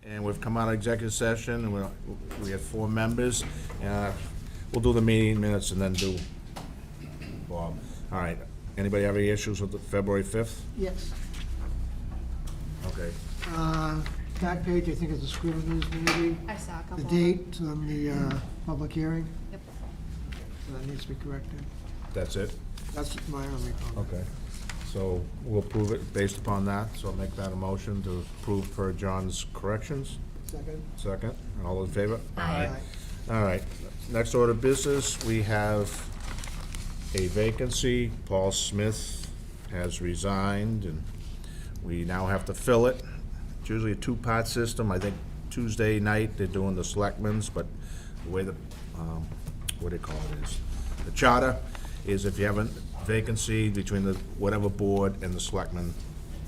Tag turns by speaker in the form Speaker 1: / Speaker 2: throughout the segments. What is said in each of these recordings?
Speaker 1: And we've come out of executive session, and we have 4 members. We'll do the meeting minutes and then do Bob. All right. Anybody have any issues with the February 5th?
Speaker 2: Yes.
Speaker 1: Okay.
Speaker 2: Back page, I think is the scrivener's maybe.
Speaker 3: I saw a couple.
Speaker 2: The
Speaker 3: of them.
Speaker 2: date on the public hearing,
Speaker 3: Yep.
Speaker 2: that needs to be corrected.
Speaker 1: That's it?
Speaker 2: That's my only comment.
Speaker 1: Okay. So we'll approve it based upon that. So I'll make that a motion to approve per John's corrections.
Speaker 2: Second?
Speaker 1: Second. All in favor?
Speaker 3: Aye.
Speaker 1: All right. Next order of business, we have a vacancy. Paul Smith has resigned, and we now have to fill it. It's usually a 2-part system. I think Tuesday night they're doing the selectmen's, but the way the, what do you call it is, the charter is if you have a vacancy between the whatever board and the selectmen,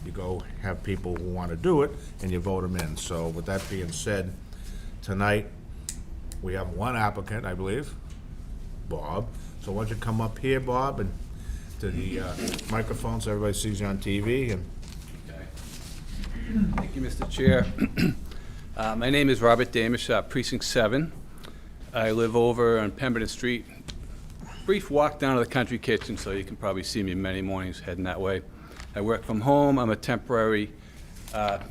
Speaker 1: you go have people who want to do it, and you vote them in. So with that being said, tonight, we have 1 applicant, I believe, Bob. So why don't you come up here, Bob, and to the microphone so everybody sees you on TV, and
Speaker 4: Thank you, Mr. Chair. My name is Robert Damish, Precinct 7. I live over on Pemberton Street. Brief walk down to the country kitchen, so you can probably see me many mornings heading that way. I work from home. I'm a temporary, I'm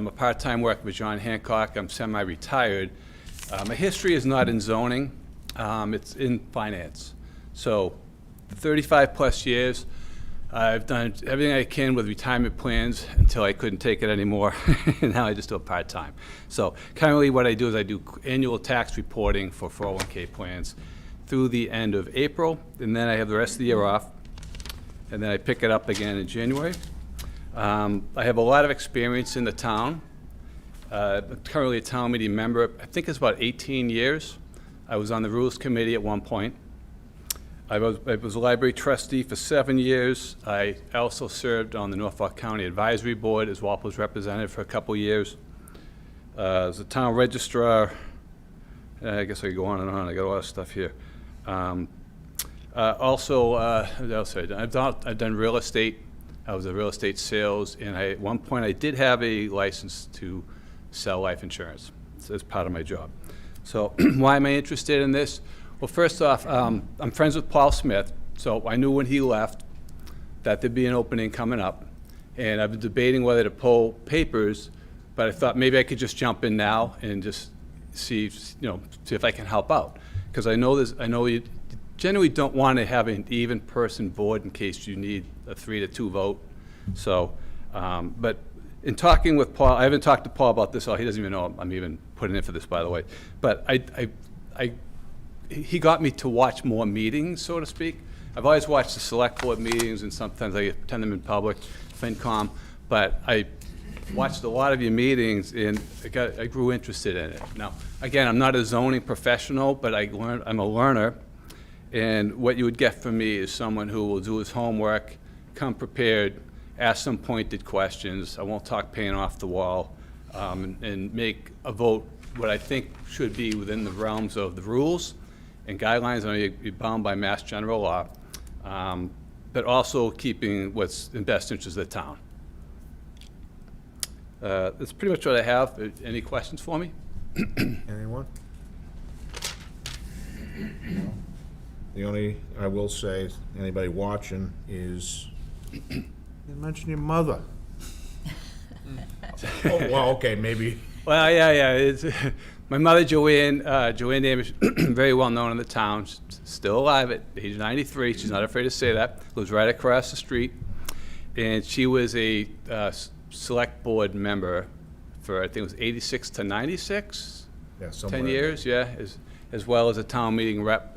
Speaker 4: a part-time worker with John Hancock. I'm semi-retired. My history is not in zoning. It's in finance. So 35-plus years. I've done everything I can with retirement plans until I couldn't take it anymore, and now I just do it part-time. So currently what I do is I do annual tax reporting for 401k plans through the end of April, and then I have the rest of the year off, and then I pick it up again in January. I have a lot of experience in the town. I'm currently a town meeting member. I think it's about 18 years. I was on the Rules Committee at one point. I was a library trustee for 7 years. I also served on the Norfolk County Advisory Board as Walpole's representative for a couple years. As a town registrar, I guess I could go on and on. I got a lot of stuff here. What else have I done? I've done real estate. I was a real estate sales, and at one point I did have a license to sell life insurance. So that's part of my job. So why am I interested in this? Well, first off, I'm friends with Paul Smith, so I knew when he left that there'd be an opening coming up, and I've been debating whether to pull papers, but I thought maybe I could just jump in now and just see if I can help out, because I know you generally don't want to have an even person board in case you need a 3-2 vote. So, but in talking with Paul, I haven't talked to Paul about this. He doesn't even know I'm even putting in for this, by the way. But he got me to watch more meetings, so to speak. I've always watched the select board meetings, and sometimes I attend them in public, FinCom, but I watched a lot of your meetings, and I grew interested in it. Now, again, I'm not a zoning professional, but I'm a learner, and what you would get from me is someone who will do his homework, come prepared, ask some pointed questions. I won't talk paint off the wall, and make a vote what I think should be within the realms of the rules and guidelines. I know you're bound by Mass General law, but also keeping what's in best interest of the town. That's pretty much what I have. Any questions for me?
Speaker 1: anyone? The only, I will say, anybody watching is, you mentioned your mother. Oh, well, okay, maybe.
Speaker 4: Well, yeah. It's, my mother, Joanne Damish, very well known in the town. She's still alive at age 93. She's not afraid to say that. Lives right across the street. And she was a select board member for, I think it was 86 to 96?
Speaker 1: Yeah, somewhere.
Speaker 4: 10 years, yeah, as well as a town meeting rep,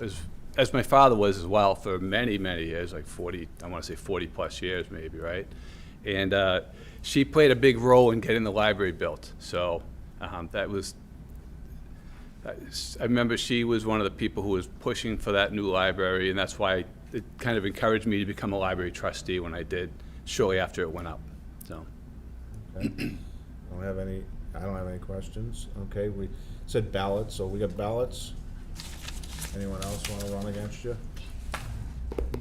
Speaker 4: as my father was as well for many, many years, like 40, I want to say 40 plus years maybe, right? And she played a big role in getting the library built. So I remember she was one of the people who was pushing for that new library, and that's why it kind of encouraged me to become a library trustee when I did, shortly after it went up, so.
Speaker 1: Okay. I don't have any questions. Okay, we said ballots, so we got ballots. Anyone else want to run against you?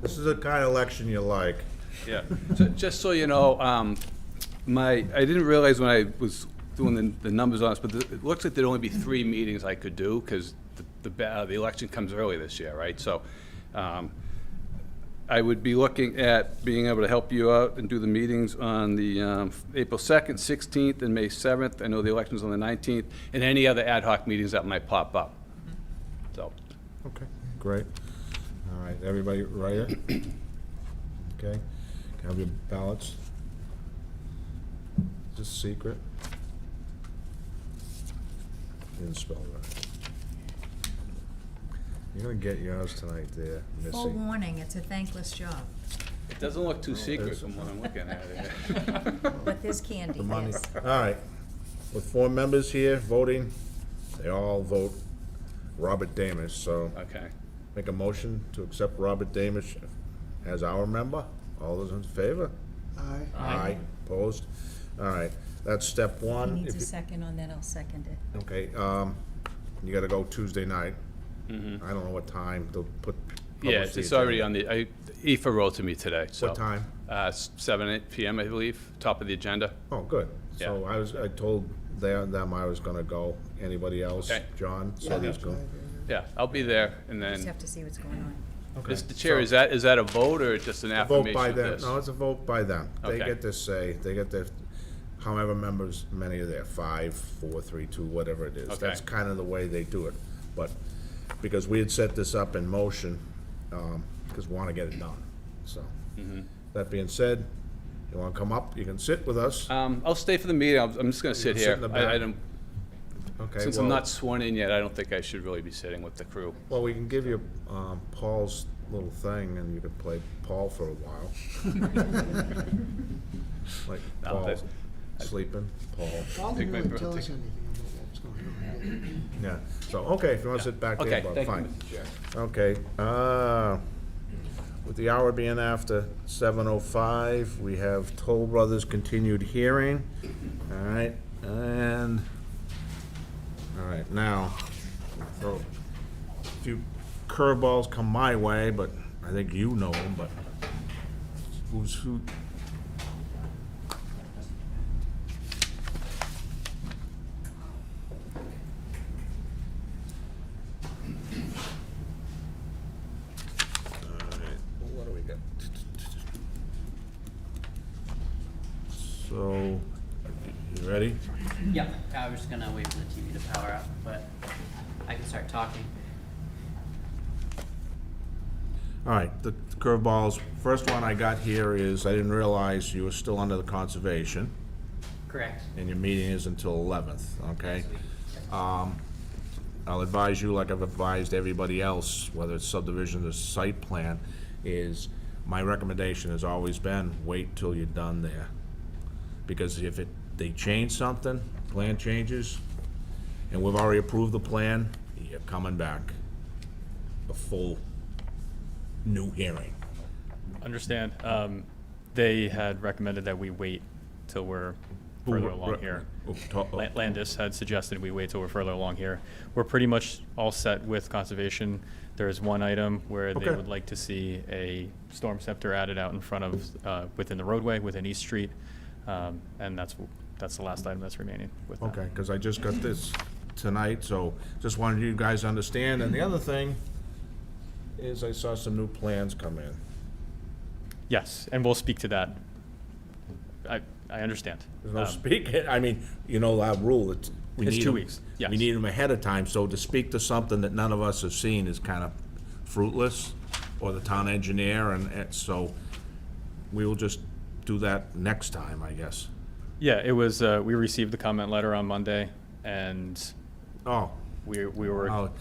Speaker 1: This is the kind of election you like.
Speaker 4: Yeah, so, just so you know, I didn't realize when I was doing the numbers on this, but it looks like there'd only be 3 meetings I could do, because the election comes early this year, right? So I would be looking at being able to help you out and do the meetings on the April 2nd, 16th, and May 7th. I know the election's on the 19th, and any other ad hoc meetings that might pop up. So,
Speaker 1: Okay, great. All right, everybody write it? Okay, can I have your ballots? Is this secret? Didn't spell it right. You're gonna get yours tonight there,
Speaker 3: Full
Speaker 1: Missy.
Speaker 3: warning, it's a thankless job,
Speaker 4: it doesn't look too
Speaker 1: it
Speaker 4: secret
Speaker 1: is.
Speaker 4: from what I'm looking at it.
Speaker 3: but this candy
Speaker 1: The money.
Speaker 3: is.
Speaker 1: All right, with 4 members here voting, they all vote Robert Damisch, so
Speaker 4: Okay.
Speaker 1: make a motion to accept Robert Damisch as our member. All those in favor?
Speaker 2: Aye.
Speaker 1: Aye. Opposed? All right, that's step
Speaker 3: He
Speaker 1: one.
Speaker 3: needs
Speaker 1: If
Speaker 3: a
Speaker 1: you-
Speaker 3: second on that, I'll second it.
Speaker 1: Okay, you gotta go Tuesday night.
Speaker 4: Mhm.
Speaker 1: I don't know what time they'll put.
Speaker 4: Yeah,
Speaker 1: publish the
Speaker 4: it's already
Speaker 1: agenda.
Speaker 4: on the, Aoife wrote to me today, so.
Speaker 1: What time?
Speaker 4: 7, 8 PM, I believe, top of the agenda.
Speaker 1: Oh, good. So I told them I was gonna go. Anybody else?
Speaker 4: Okay.
Speaker 1: John? So
Speaker 2: Yeah,
Speaker 1: there's
Speaker 2: that's
Speaker 1: go.
Speaker 2: right.
Speaker 4: Yeah, I'll be there, and
Speaker 3: Just
Speaker 4: then,
Speaker 3: have to see what's going on.
Speaker 1: Okay.
Speaker 4: Mr. Chair,
Speaker 1: So-
Speaker 4: is that a vote or just an
Speaker 1: A vote
Speaker 4: affirmation
Speaker 1: by
Speaker 4: of
Speaker 1: them.
Speaker 4: this?
Speaker 1: No, it's a vote by them. They
Speaker 4: Okay.
Speaker 1: get to say, they get to, however members, many are there, 5, 4, 3, 2, whatever it is.
Speaker 4: Okay.
Speaker 1: That's kind of the way they do it. But, because we had set this up in motion, because we want to get it done, so.
Speaker 4: Mm-hmm.
Speaker 1: That being said, you want to come up, you can sit with us.
Speaker 4: I'll stay for the meeting, I'm just gonna sit
Speaker 1: sit
Speaker 4: here.
Speaker 1: in the
Speaker 4: I
Speaker 1: back.
Speaker 4: don't,
Speaker 1: Okay,
Speaker 4: since I'm
Speaker 1: well-
Speaker 4: not sworn in yet, I don't think I should really be sitting with the crew.
Speaker 1: Well, we can give you Paul's little thing, and you can play Paul for a while. Like
Speaker 4: No,
Speaker 1: Paul
Speaker 4: that's-
Speaker 1: sleeping, Paul.
Speaker 2: Paul
Speaker 4: Take
Speaker 2: didn't
Speaker 4: my
Speaker 2: really
Speaker 4: breath,
Speaker 2: tell
Speaker 4: take-
Speaker 2: us anything about what's going on.
Speaker 1: Yeah, so, okay, if you want to sit back there,
Speaker 4: Okay,
Speaker 1: Bob,
Speaker 4: thank you,
Speaker 1: fine.
Speaker 4: Mr. Chair.
Speaker 1: Okay, with the hour being after 7:05, we have Toll Brothers continued hearing. All right, and, all right, now, throw a few curveballs come my way, but I think you know them, but who? All right, well, what do we got? So, you ready?
Speaker 5: Yeah, I was just gonna wait for the TV to power up, but I can start talking.
Speaker 1: All right, the curveballs, first one I got here is, I didn't realize you were still under the conservation,
Speaker 5: Correct.
Speaker 1: and your meeting is until 11th, okay? I'll advise you, like I've advised everybody else, whether it's subdivision or site plan, is, my recommendation has always been, wait till you're done there. Because if they change something, plan changes, and we've already approved the plan, you're coming back. A full new hearing.
Speaker 6: Understand. They had recommended that we wait till we're further along here. Landis had suggested we wait till we're further along here. We're pretty much all set with conservation. There's one item where they
Speaker 1: Okay.
Speaker 6: would like to see a storm scepter added out in front of, within the roadway, within East Street. And that's the last item that's remaining with that.
Speaker 1: Okay, because I just got this tonight, so just wanted you guys to understand. And the other thing is I saw some new plans come in.
Speaker 6: Yes, and we'll speak to that. I understand.
Speaker 1: There's no
Speaker 6: Um,
Speaker 1: speaking, I mean, you know our rule, it's. we
Speaker 6: It's
Speaker 1: need
Speaker 6: 2
Speaker 1: them-
Speaker 6: weeks, yes.
Speaker 1: We need them ahead of time, so to speak to something that none of us have seen is kind of fruitless, or the town engineer, and so we will just do that next time, I guess.
Speaker 6: Yeah, it was, we received the comment letter on Monday, and
Speaker 1: Oh,
Speaker 6: we were.
Speaker 1: well,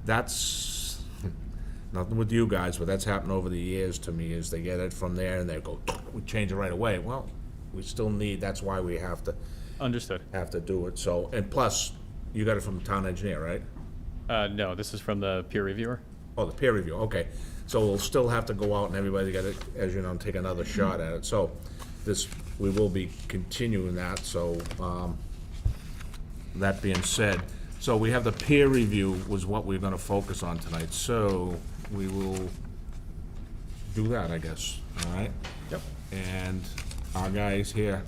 Speaker 1: that's, nothing with you guys, but that's happened over the years to me, is they get it from there and they go, we change it right away. Well, we still need, that's why we have
Speaker 6: Understood.
Speaker 1: to do it, so, and plus, you got it from the town engineer, right?
Speaker 6: No, this is from the peer reviewer.
Speaker 1: Oh, the peer review, okay. So we'll still have to go out and everybody got to, as you know, take another shot at it. So this, we will be continuing that, so, that being said, so we have the peer review was what we're gonna focus on tonight, so we will do that, I guess, all right?
Speaker 6: Yep.
Speaker 1: And our guys here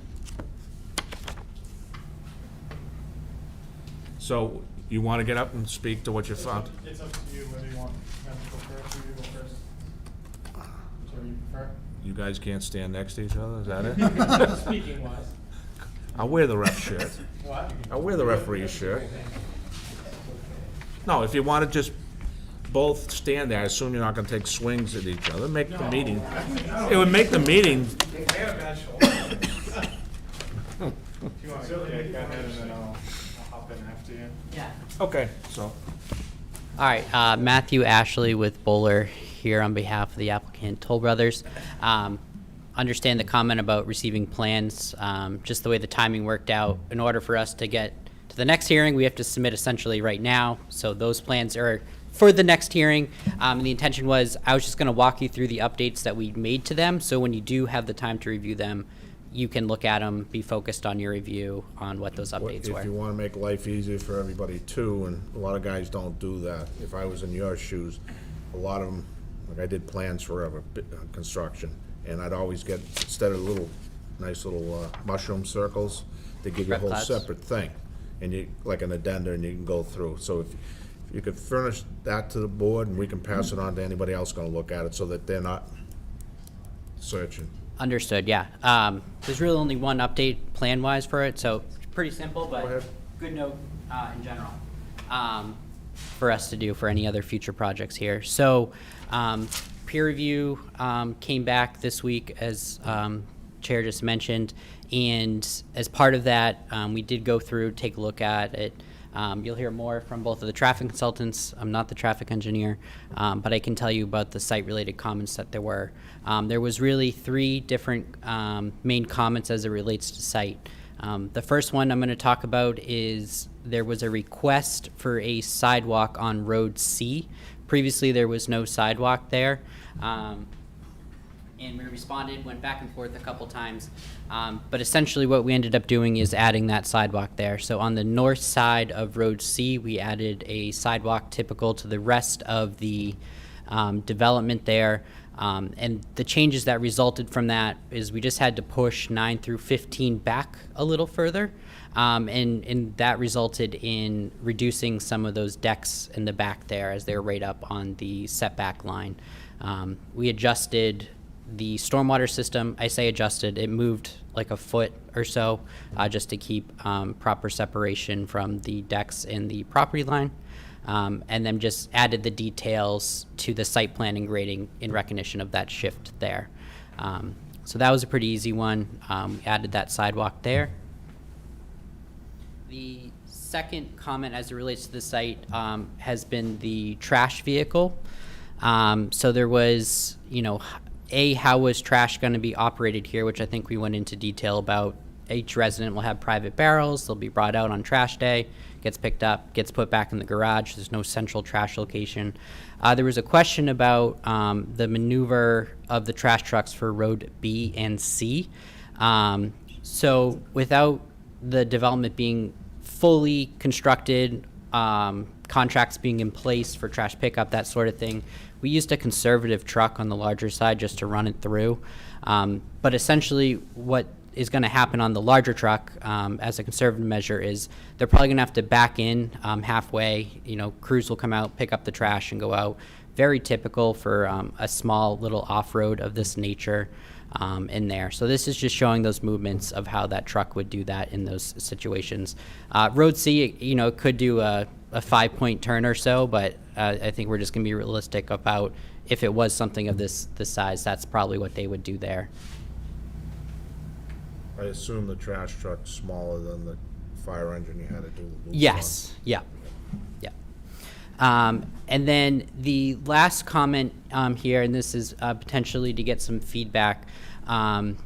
Speaker 1: So you want to get up and speak to what you found?
Speaker 6: It's up to you whether you want them to go first or you go first. Whichever you prefer.
Speaker 1: You guys can't stand next to each other, is that it?
Speaker 6: Speaking wise.
Speaker 1: I'll wear the ref shirt.
Speaker 6: What?
Speaker 1: I'll wear the referee's shirt. No, if you want to just both stand there, I assume you're not going to take swings at each other, make the meeting. It would make the meeting.
Speaker 6: If you want to go ahead and then I'll hop in after you.
Speaker 5: Yeah.
Speaker 1: Okay, so.
Speaker 5: All right, Matthew Ashley with Bowler here on behalf of the applicant Toll Brothers. Understand the comment about receiving plans, just the way the timing worked out. In order for us to get to the next hearing, we have to submit essentially right now. So those plans are for the next hearing. And the intention was, I was just gonna walk you through the updates that we made to them. So when you do have the time to review them, you can look at them, be focused on your review on what those updates
Speaker 1: If you
Speaker 5: were.
Speaker 1: want to make life easier for everybody too, and a lot of guys don't do that. If I was in your shoes, a lot of them, like I did plans forever, construction, and I'd always get, instead of nice little mushroom circles, they give you a
Speaker 5: Rep
Speaker 1: whole
Speaker 5: class.
Speaker 1: separate thing, and you, like an addenda, and you can go through. So if you could furnish that to the board, and we can pass it on to anybody else gonna look at it, so that they're not searching.
Speaker 5: Understood, yeah. There's really only one update plan-wise for it, so pretty simple,
Speaker 1: Go
Speaker 5: but
Speaker 1: ahead.
Speaker 5: good note in general for us to do for any other future projects here. So peer review came back this week, as Chair just mentioned, and as part of that, we did go through, take a look at it. You'll hear more from both of the traffic consultants. I'm not the traffic engineer, but I can tell you about the site-related comments that there were. There was really 3 different main comments as it relates to site. The first one I'm going to talk about is there was a request for a sidewalk on Road C. Previously, there was no sidewalk there. And we responded, went back and forth a couple times. But essentially what we ended up doing is adding that sidewalk there. So on the north side of Road C, we added a sidewalk typical to the rest of the development there. And the changes that resulted from that is we just had to push 9 through 15 back a little further. And that resulted in reducing some of those decks in the back there as they're right up on the setback line. We adjusted the stormwater system. I say adjusted, it moved like a foot or so just to keep proper separation from the decks and the property line. And then just added the details to the site plan and grading in recognition of that shift there. So that was a pretty easy one. We added that sidewalk there. The second comment as it relates to the site has been the trash vehicle. So there was, how was trash going to be operated here, which I think we went into detail about. Each resident will have private barrels. They'll be brought out on trash day, gets picked up, gets put back in the garage. There's no central trash location. There was a question about the maneuver of the trash trucks for Road B and C. So without the development being fully constructed, contracts being in place for trash pickup, that sort of thing, we used a conservative truck on the larger side just to run it through. But essentially what is going to happen on the larger truck as a conservative measure is they're probably going to have to back in halfway. Crews will come out, pick up the trash, and go out. Very typical for a small little off-road of this nature in there. So this is just showing those movements of how that truck would do that in those situations. Road C, it could do a 5-point turn or so, but I think we're just going to be realistic about if it was something of this size, that's probably what they would do there.
Speaker 1: I assume the trash truck's smaller than the fire engine you had to do the loops
Speaker 5: Yes, yeah. And then the last comment here, and this is potentially to get some feedback, and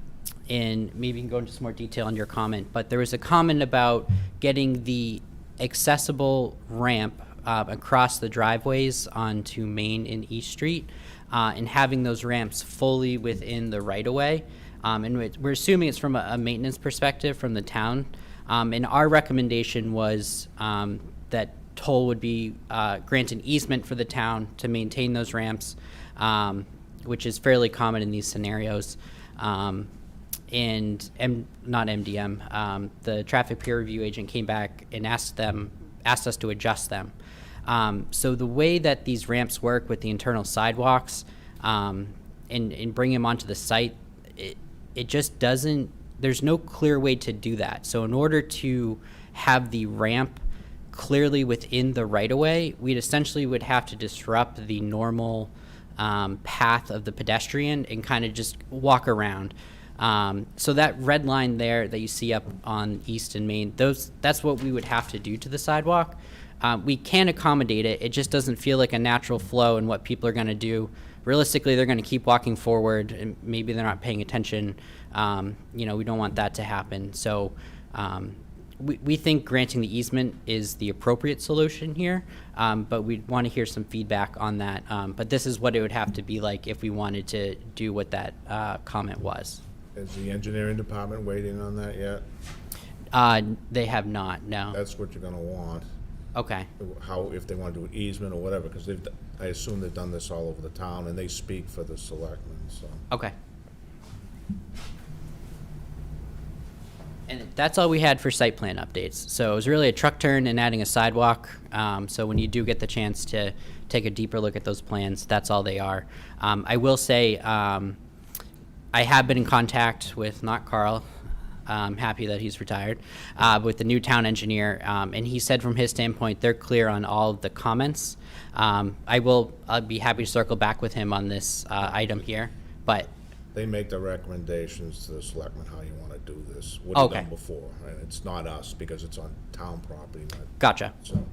Speaker 5: maybe you can go into some more detail on your comment, but there was a comment about getting the accessible ramp across the driveways onto Main and East Street, and having those ramps fully within the right-of-way. And we're assuming it's from a maintenance perspective from the town. And our recommendation was that Toll would be grant an easement for the town to maintain those ramps, which is fairly common in these scenarios. And not MDM, the traffic peer review agent came back and asked them asked us to adjust them. So the way that these ramps work with the internal sidewalks and bring them onto the site, it just doesn't, there's no clear way to do that. So in order to have the ramp clearly within the right-of-way, we'd essentially would have to disrupt the normal path of the pedestrian and kind of just walk around. So that red line there that you see up on East and Main, that's what we would have to do to the sidewalk. We can accommodate it. It just doesn't feel like a natural flow in what people are going to do. Realistically, they're going to keep walking forward, and maybe they're not paying attention. We don't want that to happen. So we think granting the easement is the appropriate solution here, but we want to hear some feedback on that. But this is what it would have to be like if we wanted to do what that comment was.
Speaker 1: Is the engineering department waiting on that yet?
Speaker 5: They have not, no.
Speaker 1: That's what you're gonna want,
Speaker 5: Okay.
Speaker 1: how, if they wanna do an easement or whatever, because I assume they've done this all over the town, and they speak for the selectmen, so.
Speaker 5: Okay. And that's all we had for site plan updates. So it was really a truck turn and adding a sidewalk. So when you do get the chance to take a deeper look at those plans, that's all they are. I will say, I have been in contact with, not Carl, I'm happy that he's retired, with the new town engineer, and he said from his standpoint, they're clear on all of the comments. I'll be happy to circle back with him on this item here, but
Speaker 1: They make the recommendations to the selectmen how you wanna do this, what you've
Speaker 5: Okay.
Speaker 1: done before, and it's not us, because it's on town property, not,
Speaker 5: gotcha.
Speaker 1: so.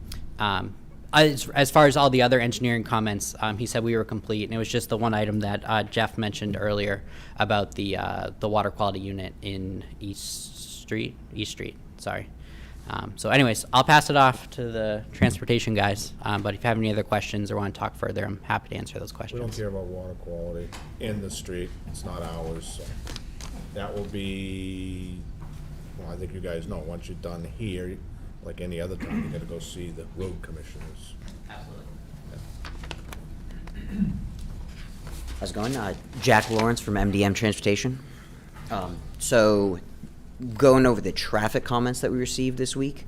Speaker 5: As far as all the other engineering comments, he said we were complete, and it was just the one item that Jeff mentioned earlier about the water quality unit in East Street, sorry. So anyways, I'll pass it off to the transportation guys, but if you have any other questions or want to talk further, I'm happy to answer those
Speaker 1: We
Speaker 5: questions.
Speaker 1: don't care about water quality in the street, it's not ours, so. That will be, well, I think you guys know, once you're done here, like any other time, you gotta go see the road commissioners.
Speaker 5: Absolutely.
Speaker 7: How's it going? Jack Lawrence from MDM Transportation. So, going over the traffic comments that we received this week,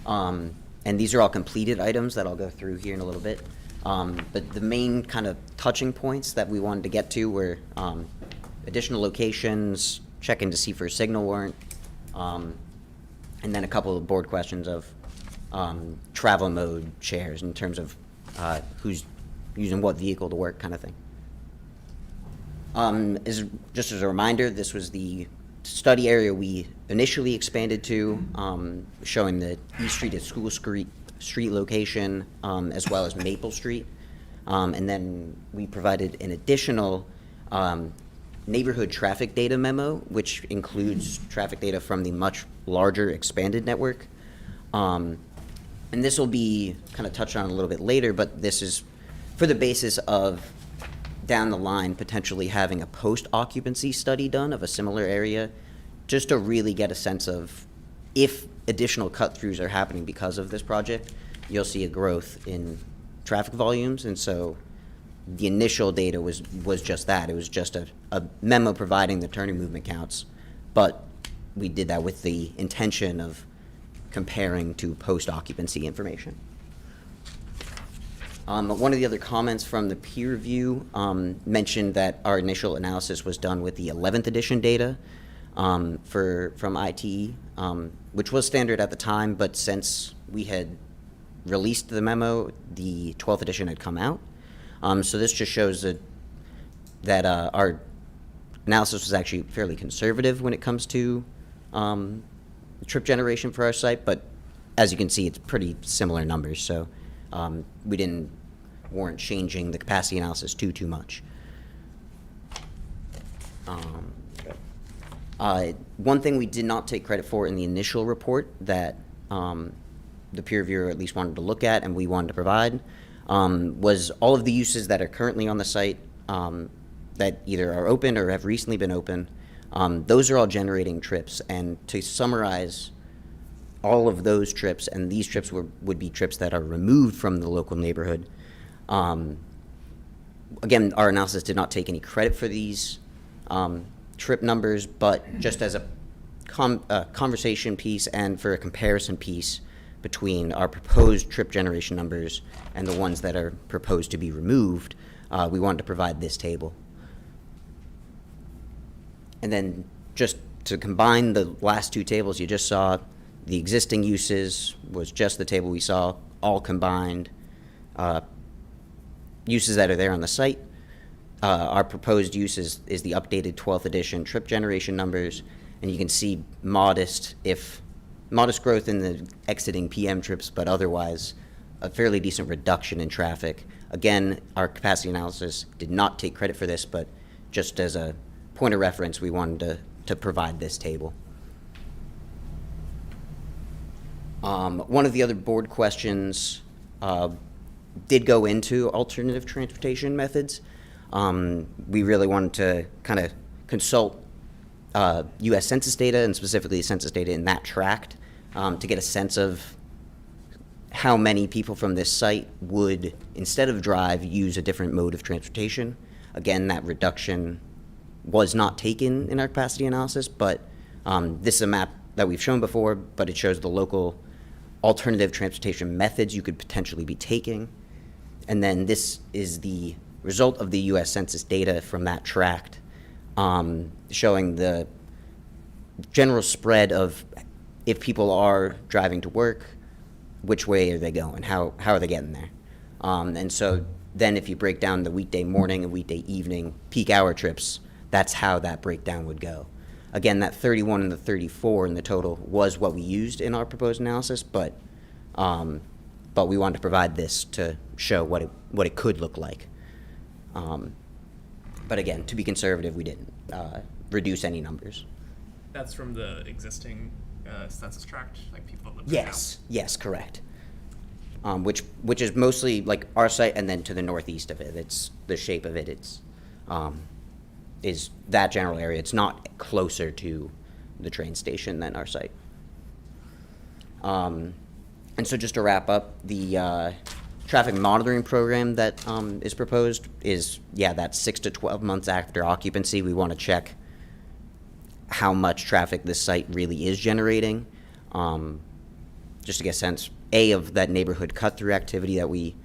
Speaker 7: and these are all completed items that I'll go through here in a little bit. But the main kind of touching points that we wanted to get to were additional locations, checking to see for a signal warrant, and then a couple of board questions of travel mode shares in terms of who's using what vehicle to work, kind of thing. Just as a reminder, this was the study area we initially expanded to, showing the East Street to School Street location, as well as Maple Street. And then we provided an additional neighborhood traffic data memo, which includes traffic data from the much larger expanded network. And this will be kind of touched on a little bit later, but this is for the basis of down the line potentially having a post-occupancy study done of a similar area, just to really get a sense of if additional cut-throughs are happening because of this project, you'll see a growth in traffic volumes. And so the initial data was just that. It was just a memo providing the turning movement counts, but we did that with the intention of comparing to post-occupancy information. One of the other comments from the peer review mentioned that our initial analysis was done with the 11th edition data from ITE, which was standard at the time, but since we had released the memo, the 12th edition had come out. So this just shows that our analysis was actually fairly conservative when it comes to trip generation for our site, but as you can see, it's pretty similar numbers, so we didn't warrant changing the capacity analysis too much. One thing we did not take credit for in the initial report that the peer reviewer at least wanted to look at and we wanted to provide was all of the uses that are currently on the site that either are open or have recently been open. Those are all generating trips, and to summarize all of those trips, and these trips would be trips that are removed from the local neighborhood. Again, our analysis did not take any credit for these trip numbers, but just as a conversation piece and for a comparison piece between our proposed trip generation numbers and the ones that are proposed to be removed, we wanted to provide this table. And then just to combine the last two tables you just saw, the existing uses was just the table we saw, all combined. Uses that are there on the site. Our proposed use is the updated 12th edition trip generation numbers, and you can see modest growth in the exiting PM trips, but otherwise a fairly decent reduction in traffic. Again, our capacity analysis did not take credit for this, but just as a point of reference, we wanted to provide this table. One of the other board questions did go into alternative transportation methods. We really wanted to kind of consult U.S. Census data, and specifically census data in that tract, to get a sense of how many people from this site would, instead of drive, use a different mode of transportation. Again, that reduction was not taken in our capacity analysis, but this is a map that we've shown before, but it shows the local alternative transportation methods you could potentially be taking. And then this is the result of the U.S. Census data from that tract, showing the general spread of if people are driving to work, which way are they going? How are they getting there? And so then if you break down the weekday morning and weekday evening peak hour trips, that's how that breakdown would go. Again, that 31 and the 34 in the total was what we used in our proposed analysis, but we wanted to provide this to show what it could look like. But again, to be conservative, we didn't reduce any numbers.
Speaker 8: That's from the existing census tract, like people that live there now?
Speaker 7: Yes, correct. Which is mostly like our site, and then to the northeast of it, it's the shape of it. It's is that general area. It's not closer to the train station than our site. And so just to wrap up, the traffic monitoring program that is proposed is, that's 6 to 12 months after occupancy. We want to check how much traffic this site really is generating, just to get a sense, of that neighborhood cut-through activity that we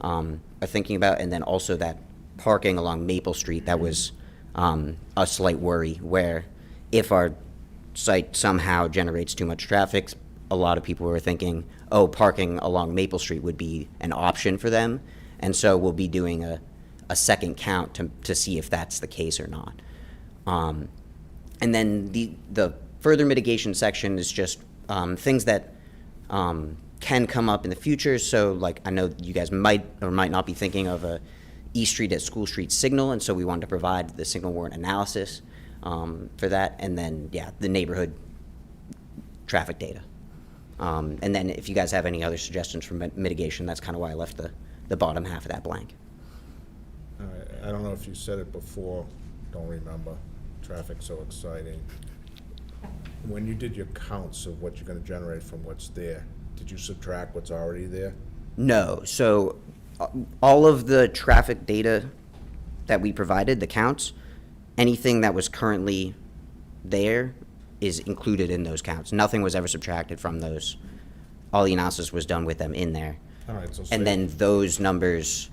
Speaker 7: are thinking about, and then also that parking along Maple Street that was a slight worry, where if our site somehow generates too much traffic, a lot of people were thinking, parking along Maple Street would be an option for them, and so we'll be doing a second count to see if that's the case or not. And then the further mitigation section is just things that can come up in the future. So like, I know you guys might or might not be thinking of a East Street at School Street signal, and so we wanted to provide the signal warrant analysis for that, and then the neighborhood traffic data. And then if you guys have any other suggestions for mitigation, that's kind of why I left the bottom half of that blank.
Speaker 1: I don't know if you said it before, don't remember. Traffic's so exciting. When you did your counts of what you're gonna generate from what's there, did you subtract what's already there?
Speaker 7: No, so all of the traffic data that we provided, the counts, anything that was currently there is included in those counts. Nothing was ever subtracted from those. All the analysis was done with them in there.
Speaker 1: All right, so
Speaker 7: And then those numbers,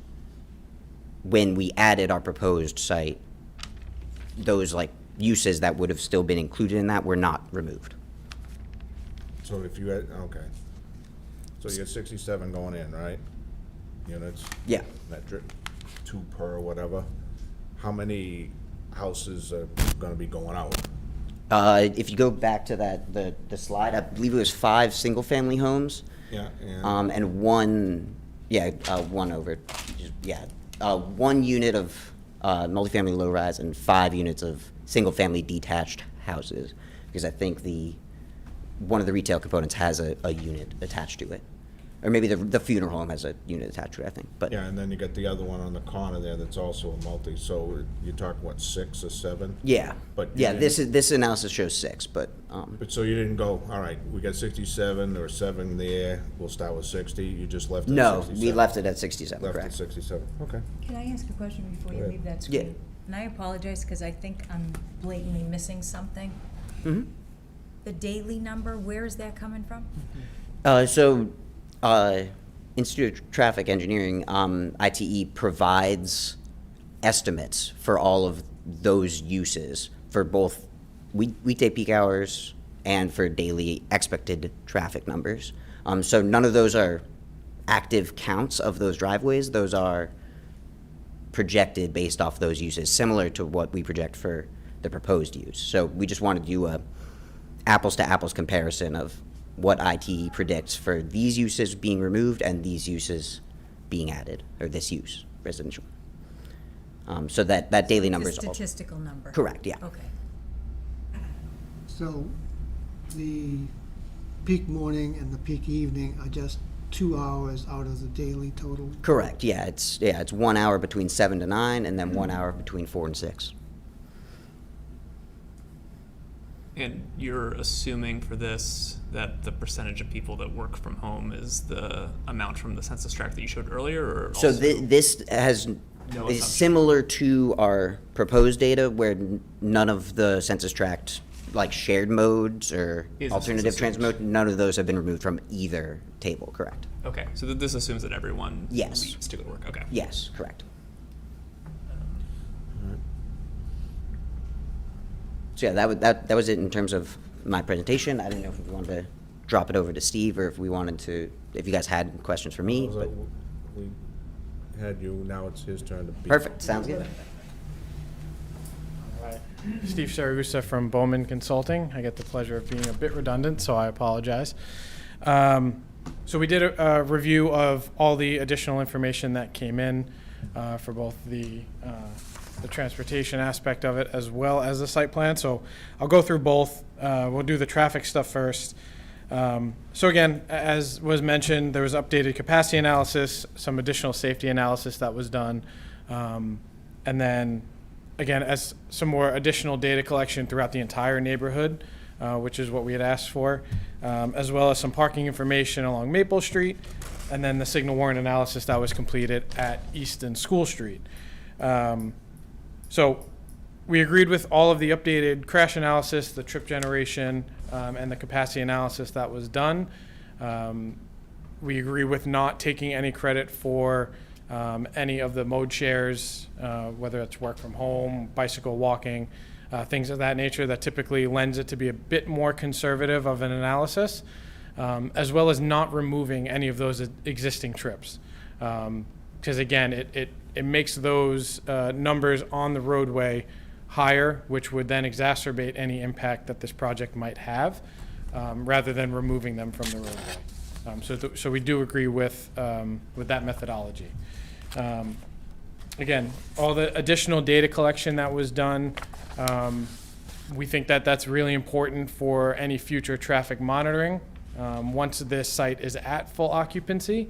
Speaker 7: when we added our proposed site, those like uses that would have still been included in that were not removed.
Speaker 1: So if you had, okay. So you got 67 going in, right? Units?
Speaker 7: Yeah.
Speaker 1: Metric, 2 per whatever. How many houses are gonna be going out?
Speaker 7: If you go back to the slide, I believe it was 5 single-family homes.
Speaker 1: Yeah,
Speaker 7: And one, one over, one unit of multifamily low-rise and 5 units of single-family detached houses, because I think one of the retail components has a unit attached to it. Or maybe the funeral home has a unit attached to it, I think. But
Speaker 1: yeah, and then you got the other one on the corner there that's also a multi, so you're talking, what, 6 or 7?
Speaker 7: yeah,
Speaker 1: But you
Speaker 7: this analysis shows 6, but
Speaker 1: But so you didn't go, all right, we got 67 or 7 there, we'll start with 60, you just left it at
Speaker 7: no,
Speaker 1: 67?
Speaker 7: we left it at 67,
Speaker 1: Left at
Speaker 7: correct?
Speaker 1: 67, okay.
Speaker 3: Can I ask a question before you
Speaker 1: Go ahead.
Speaker 3: leave that
Speaker 7: Yeah.
Speaker 3: screen? And I apologize, because I think I'm blatantly missing something.
Speaker 7: Mm-hmm.
Speaker 3: The daily number, where is that coming from?
Speaker 7: Institute of Traffic Engineering, ITE provides estimates for all of those uses for both weekday peak hours and for daily expected traffic numbers. So none of those are active counts of those driveways. Those are projected based off those uses, similar to what we project for the proposed use. So we just wanted to do a apples to apples comparison of what ITE predicts for these uses being removed and these uses being added, or this use, residential. So that daily
Speaker 3: It's
Speaker 7: number
Speaker 3: a
Speaker 7: is all
Speaker 3: statistical number.
Speaker 7: correct. Yeah.
Speaker 3: Okay.
Speaker 2: So the peak morning and the peak evening are just 2 hours out of the daily total?
Speaker 7: Correct. Yeah. It's 1 hour between 7 to 9, and then 1 hour between 4 and 6.
Speaker 8: And you're assuming for this that the percentage of people that work from home is the amount from the census tract that you showed earlier, or
Speaker 7: So
Speaker 8: also
Speaker 7: this is
Speaker 8: assumption.
Speaker 7: similar to our proposed data, where none of the census tract, like shared modes or
Speaker 8: Is
Speaker 7: alternative
Speaker 8: assumed.
Speaker 7: transit mode, none of those have been removed from either table. Correct.
Speaker 8: Okay, so this assumes that everyone
Speaker 7: Yes.
Speaker 8: leaves to go to work. Okay.
Speaker 7: Yes. Correct. So yeah, that was it in terms of my presentation. I didn't know if we wanted to drop it over to Steve, or if we wanted to, if you guys had questions for me. But
Speaker 1: We had you, now it's his turn to be.
Speaker 7: perfect. Sounds good.
Speaker 9: Right. Steve Saragusa from Bowman Consulting. I get the pleasure of being a bit redundant, so I apologize. So we did a review of all the additional information that came in for both the transportation aspect of it as well as the site plan. So I'll go through both. We'll do the traffic stuff first. So again, as was mentioned, there was updated capacity analysis, some additional safety analysis that was done, and then again, as some more additional data collection throughout the entire neighborhood, which is what we had asked for, as well as some parking information along Maple Street, and then the signal warrant analysis that was completed at East and School Street. So we agreed with all of the updated crash analysis, the trip generation, and the capacity analysis that was done. We agree with not taking any credit for any of the mode shares, whether it's work from home, bicycle, walking, things of that nature that typically lends it to be a bit more conservative of an analysis, as well as not removing any of those existing trips. Because again, it makes those numbers on the roadway higher, which would then exacerbate any impact that this project might have, rather than removing them from the roadway. So we do agree with that methodology. Again, all the additional data collection that was done, we think that that's really important for any future traffic monitoring once this site is at full occupancy,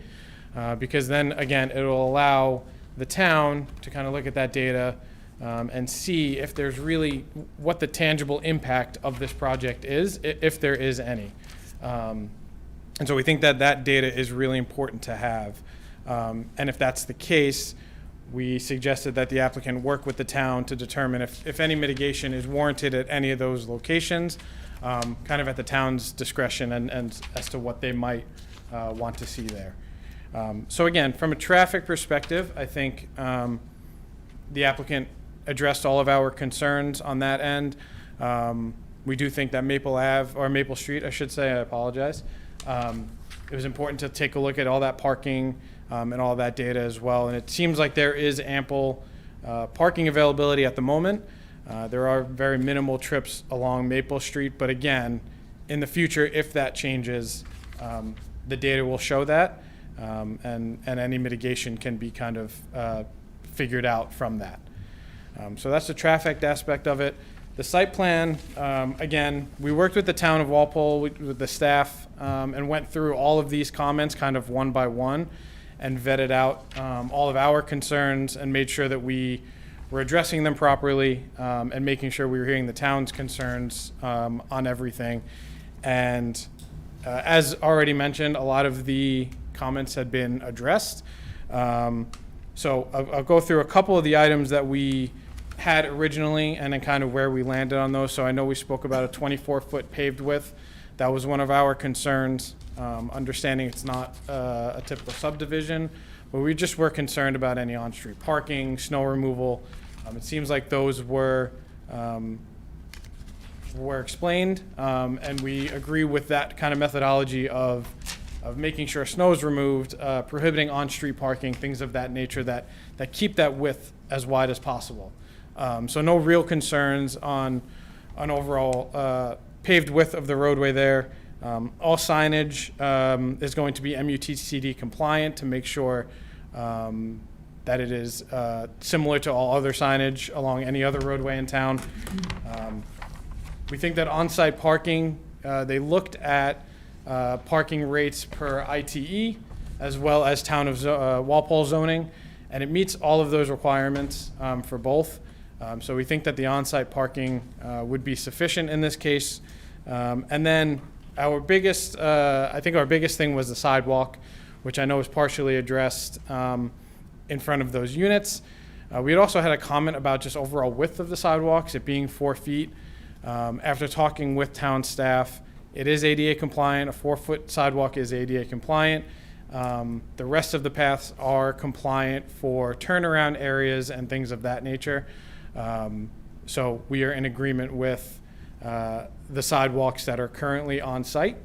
Speaker 9: because then again, it'll allow the town to kind of look at that data and see if there's really what the tangible impact of this project is, if there is any. And so we think that that data is really important to have. And if that's the case, we suggested that the applicant work with the town to determine if any mitigation is warranted at any of those locations, kind of at the town's discretion and as to what they might want to see there. So again, from a traffic perspective, I think the applicant addressed all of our concerns on that end. We do think that Maple Street, I should say, I apologize. It was important to take a look at all that parking and all that data as well. And it seems like there is ample parking availability at the moment. There are very minimal trips along Maple Street, but again, in the future, if that changes, the data will show that, and any mitigation can be kind of figured out from that. So that's the traffic aspect of it. The site plan, again, we worked with the town of Walpole, with the staff, and went through all of these comments kind of one by one and vetted out all of our concerns and made sure that we were addressing them properly, and making sure we were hearing the town's concerns on everything. And as already mentioned, a lot of the comments had been addressed. So I'll go through a couple of the items that we had originally and then kind of where we landed on those. So I know we spoke about a 24-foot paved width That was one of our concerns, understanding it's not a typical subdivision, but we just were concerned about any on-street parking, snow removal. It seems like those were explained, and we agree with that kind of methodology of making sure snow is removed, prohibiting on-street parking, things of that nature that keep that width as wide as possible. So no real concerns on overall paved width of the roadway there. All signage is going to be MUTCD compliant to make sure that it is similar to all other signage along any other roadway in town. We think that on-site parking, they looked at parking rates per ITE as well as town of Walpole zoning, and it meets all of those requirements for both. So we think that the on-site parking would be sufficient in this case. And then our biggest, I think our biggest thing was the sidewalk, which I know was partially addressed in front of those units. We had also had a comment about just overall width of the sidewalks, it being 4 feet. After talking with town staff, it is ADA compliant. A 4-foot sidewalk is ADA compliant. The rest of the paths are compliant for turnaround areas and things of that nature. So we are in agreement with the sidewalks that are currently on site.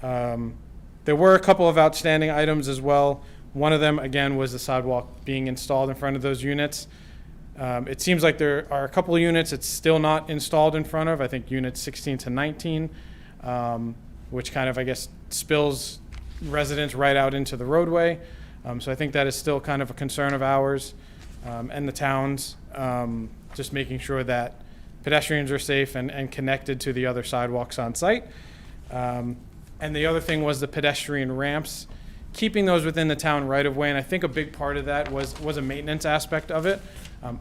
Speaker 9: There were a couple of outstanding items as well. One of them, again, was the sidewalk being installed in front of those units. It seems like there are a couple of units it's still not installed in front of, I think units 16 to 19, which kind of, I guess, spills residents right out into the roadway. So I think that is still kind of a concern of ours and the town's, just making sure that pedestrians are safe and connected to the other sidewalks on site. And the other thing was the pedestrian ramps, keeping those within the town right of way. And I think a big part of that was a maintenance aspect of it.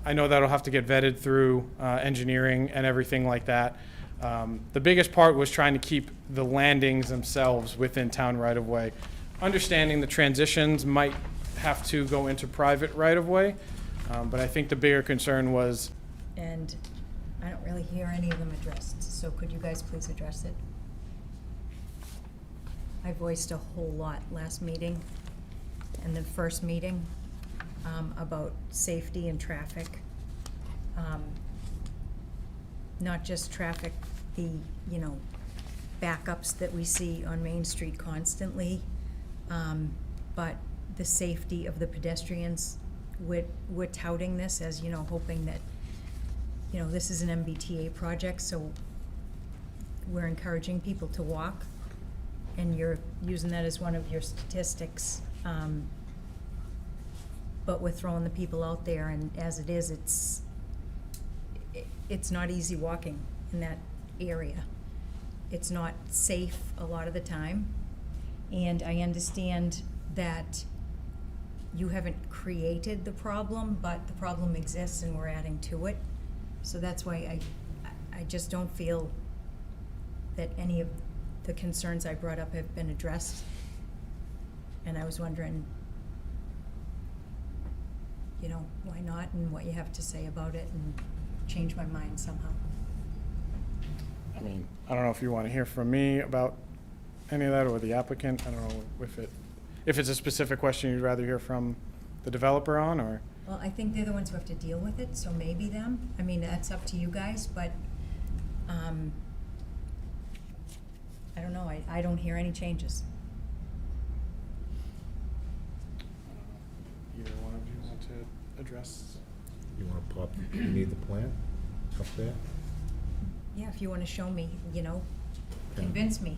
Speaker 9: I know that'll have to get vetted through engineering and everything like that. The biggest part was trying to keep the landings themselves within town right of way. Understanding the transitions might have to go into private right of way, but I think the bigger concern was.
Speaker 3: And I don't really hear any of them addressed, so could you guys please address it? I voiced a whole lot last meeting and the first meeting about safety and traffic. Not just traffic, the, backups that we see on Main Street constantly, but the safety of the pedestrians. We're touting this as, hoping that, this is an MBTA project, so we're encouraging people to walk, and you're using that as one of your statistics. But we're throwing the people out there, and as it is, it's not easy walking in that area. It's not safe a lot of the time, and I understand that you haven't created the problem, but the problem exists and we're adding to it. So that's why I just don't feel that any of the concerns I brought up have been addressed. And I was wondering, why not, and what you have to say about it, and change my mind somehow.
Speaker 9: I mean, I don't know if you want to hear from me about any of that or the applicant. I don't know if it's a specific question you'd rather hear from the developer on, or.
Speaker 3: Well, I think they're the ones who have to deal with it, so maybe them. I mean, that's up to you guys, but, I don't know, I don't hear any changes.
Speaker 9: Either one of you want to address?
Speaker 1: You want to pop, you need the plan up there?
Speaker 3: Yeah, if you want to show me, convince me.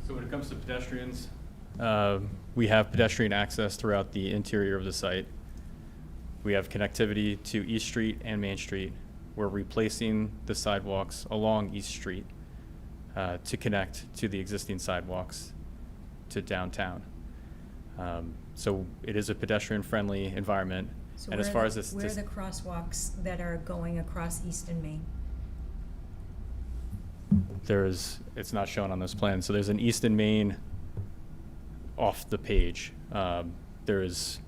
Speaker 6: So when it comes to pedestrians, we have pedestrian access throughout the interior of the site. We have connectivity to East Street and Main Street. We're replacing the sidewalks along East Street to connect to the existing sidewalks to downtown. So it is a pedestrian-friendly environment.
Speaker 3: So
Speaker 6: And as far as this,
Speaker 3: where are the crosswalks that are going across East and Main?
Speaker 6: it's not shown on this plan. So there's an East and Main off the page. There is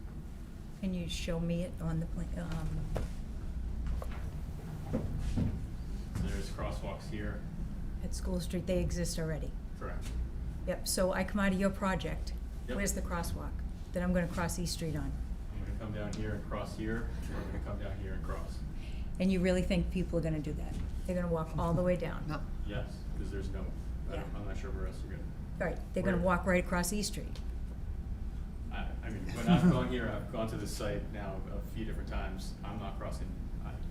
Speaker 3: Can you show me it on the plan?
Speaker 6: There's crosswalks here.
Speaker 3: At School Street, they exist already.
Speaker 6: Correct.
Speaker 3: Yep, so I come out of your project.
Speaker 6: Yep.
Speaker 3: Where's the crosswalk that I'm gonna cross East Street on?
Speaker 6: I'm gonna come down here and cross here, or I'm gonna come down here and cross.
Speaker 3: And you really think people are gonna do that? They're gonna walk all the way down?
Speaker 2: No,
Speaker 6: Yes, because there's no,
Speaker 3: Yeah.
Speaker 6: I'm not sure where else you're gonna.
Speaker 3: Right, they're gonna
Speaker 6: Where?
Speaker 3: walk right across East Street.
Speaker 6: I mean, when I've gone here, I've gone to this site now a few different times. I'm not crossing,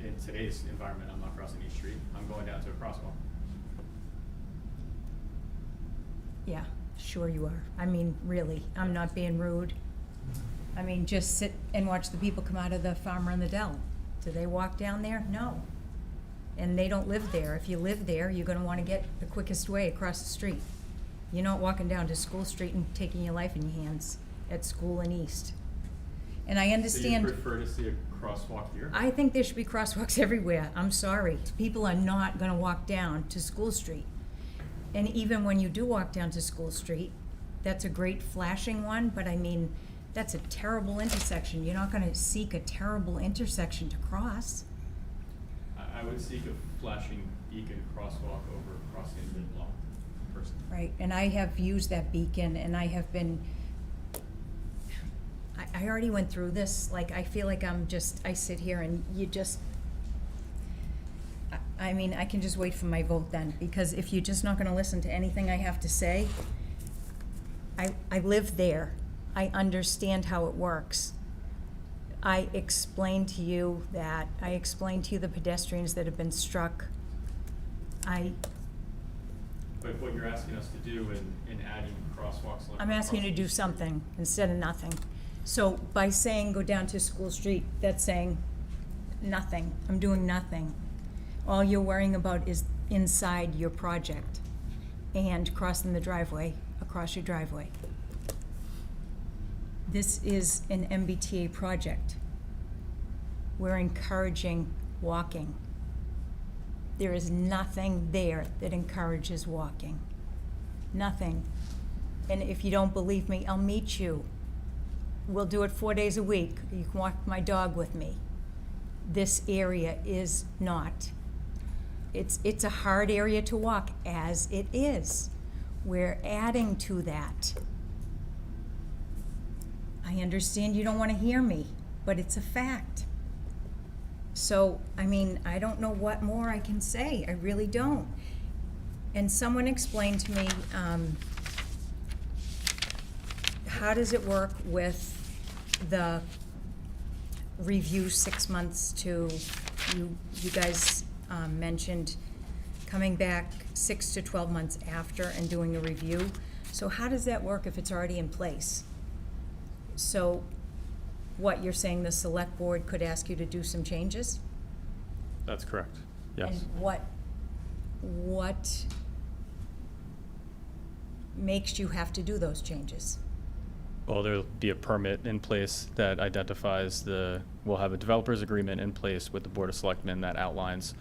Speaker 6: in today's environment, I'm not crossing East Street. I'm going down to a crosswalk.
Speaker 3: Yeah, sure you are. I mean, really, I'm not being rude. I mean, just sit and watch the people come out of the Farmer in the Dell. Do they walk down there? No. And they don't live there. If you live there, you're gonna wanna get the quickest way across the street. You're not walking down to School Street and taking your life in your hands at School and East. And I understand.
Speaker 6: So you prefer to see a crosswalk here?
Speaker 3: I think there should be crosswalks everywhere. I'm sorry. People are not gonna walk down to School Street. And even when you do walk down to School Street, that's a great flashing one, but I mean, that's a terrible intersection. You're not gonna seek a terrible intersection to cross.
Speaker 6: I would seek a flashing beacon crosswalk over crossing mid-block, personally.
Speaker 3: Right, and I have used that beacon, and I have been, I already went through this, like, I feel like I sit here and you just, I mean, I can just wait for my vote then, because if you're just not gonna listen to anything I have to say, I live there. I understand how it works. I explained to you the pedestrians that have been struck.
Speaker 6: But what you're asking us to do in adding crosswalks like.
Speaker 3: I'm asking you to do something instead of nothing. So by saying go down to School Street, that's saying nothing. I'm doing nothing. All you're worrying about is inside your project and crossing the driveway, across your driveway. This is an MBTA project. We're encouraging walking. There is nothing there that encourages walking. Nothing. And if you don't believe me, I'll meet you. We'll do it 4 days a week. You can walk my dog with me. This area is not. It's a hard area to walk, as it is. We're adding to that. I understand you don't want to hear me, but it's a fact. So, I mean, I don't know what more I can say. I really don't. And someone explained to me, how does it work with the review 6 months to, you guys mentioned coming back 6 to 12 months after and doing a review. So how does that work if it's already in place? So what, you're saying the select board could ask you to do some changes?
Speaker 6: That's correct, yes.
Speaker 3: And what makes you have to do those changes?
Speaker 6: Well, there'll be a permit in place that identifies we'll have a developer's agreement in place with the Board of Selectmen that outlines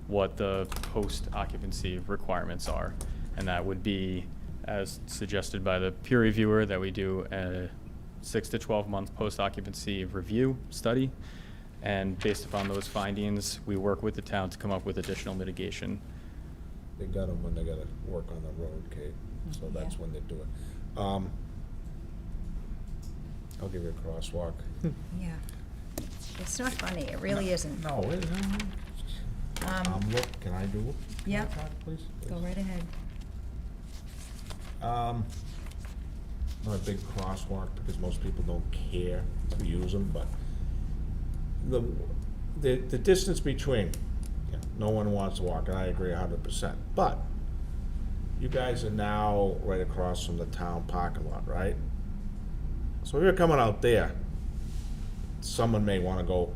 Speaker 6: what the post-occupancy requirements are. And that would be, as suggested by the peer reviewer, that we do a 6 to 12 month post-occupancy review study. And based upon those findings, we work with the town to come up with additional mitigation.
Speaker 1: They got them when they gotta work on the road, Kate, so that's
Speaker 3: Yeah.
Speaker 1: when they do it. I'll give you a crosswalk.
Speaker 3: Yeah. It's not funny, it really isn't.
Speaker 1: No, it isn't. Look, can I do it? Can I
Speaker 3: Yeah.
Speaker 1: talk, please?
Speaker 3: Go right ahead.
Speaker 1: Not a big crosswalk because most people don't care to use them, but the distance between, yeah, no one wants to walk, and I agree 100%. But you guys are now right across from the town parking lot, right? So if you're coming out there, someone may want to go.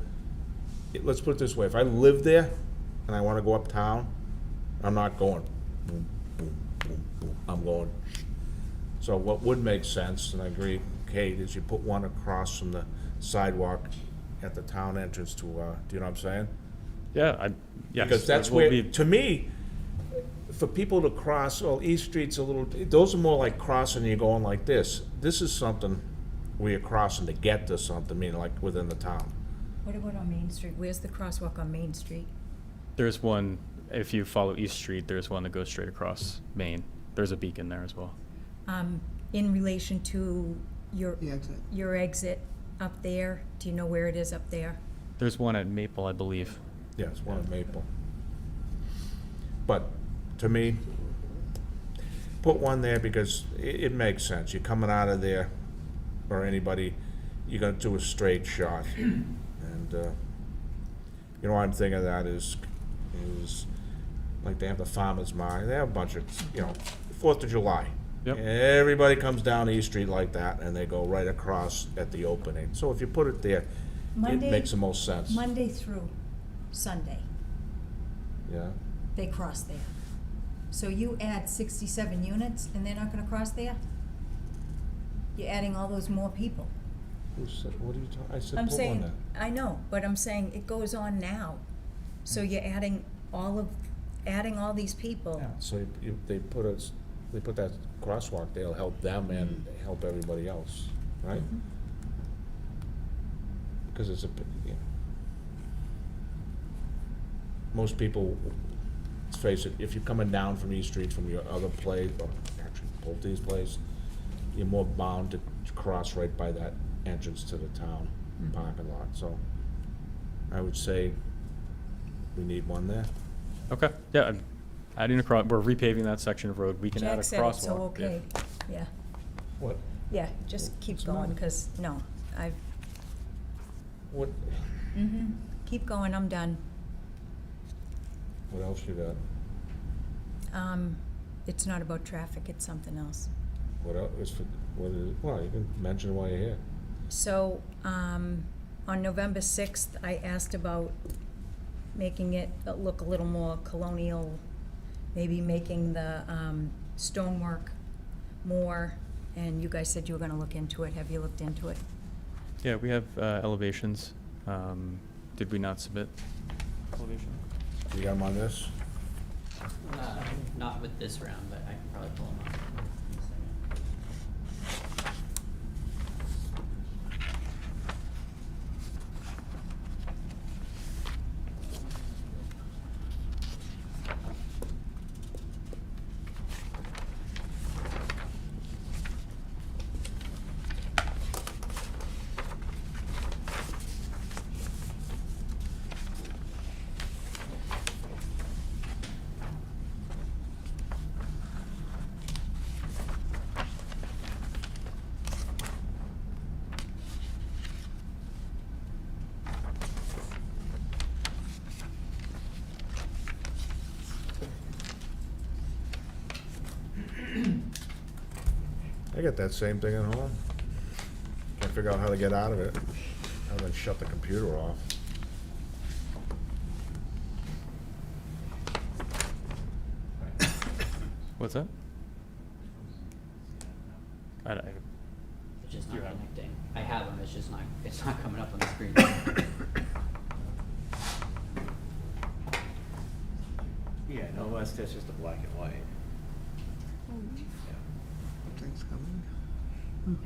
Speaker 1: Let's put it this way: if I live there and I want to go uptown, I'm not going boom, boom, boom, boom. I'm going. So what would make sense, and I agree, Kate, is you put one across from the sidewalk at the town entrance to, do you know what I'm saying?
Speaker 6: Yeah, yes.
Speaker 1: Because that's
Speaker 6: we'll
Speaker 1: where,
Speaker 6: be-
Speaker 1: to me, for people to cross, well, East Street's a little, those are more like crossing, you're going like this. This is something, we are crossing to get to something, meaning like within the town.
Speaker 3: What about on Main Street? Where's the crosswalk on Main Street?
Speaker 6: There's one, if you follow East Street, there's one that goes straight across Main. There's a beacon there as well.
Speaker 3: In relation to
Speaker 2: The exit.
Speaker 3: your exit up there, do you know where it is up there?
Speaker 6: There's one at Maple, I believe.
Speaker 1: Yeah, it's one at Maple. But to me, put one there because it makes sense. You're coming out of there, or anybody, you're gonna do a straight shot. And, you know, why I'm thinking of that is like they have the farmer's market, they have a bunch of, 4th of July.
Speaker 6: Yep.
Speaker 1: Everybody comes down East Street like that, and they go right across at the opening. So if you put it there, it
Speaker 3: Monday-
Speaker 1: makes the most sense.
Speaker 3: Monday through Sunday,
Speaker 1: Yeah.
Speaker 3: they cross there. So you add 67 units and they're not gonna cross there? You're adding all those more people.
Speaker 1: Who said, what are you talking, I said
Speaker 3: I'm
Speaker 1: put one
Speaker 3: saying,
Speaker 1: there.
Speaker 3: I know, but I'm saying it goes on now. So you're adding all these people.
Speaker 1: Yeah, so they put that crosswalk there, it'll help them and help everybody else, right? Because it's most people, let's face it, if you're coming down from East Street from your other place, or actually Pulte's place, you're more bound to cross right by that entrance to the town parking lot, so I would say we need one there.
Speaker 6: Okay, yeah, I'm adding we're repaving that section of road. We can add a
Speaker 3: Jack said
Speaker 6: crosswalk.
Speaker 3: it's so okay, yeah.
Speaker 1: What?
Speaker 3: Yeah, just keep
Speaker 1: What's the
Speaker 3: going,
Speaker 1: matter?
Speaker 3: because, no,
Speaker 1: What,
Speaker 3: keep going, I'm done.
Speaker 1: what else you got?
Speaker 3: It's not about traffic, it's something else.
Speaker 1: What else, well, you can mention while you're here.
Speaker 3: So, on November 6th, I asked about making it look a little more colonial, maybe making the stonework more, and you guys said you were gonna look into it. Have you looked into it?
Speaker 6: Yeah, we have elevations. Did we not submit elevation?
Speaker 1: You got them on this?
Speaker 5: Not with this round, but I can probably pull them up.
Speaker 1: I get that same thing at home. Can't figure out how to get out of it, other than shut the computer off.
Speaker 6: What's that?
Speaker 5: It's just not connecting. I have them, it's not coming up on the screen.
Speaker 10: Yeah, no, that's just a black and white.
Speaker 2: Things coming.
Speaker 10: It's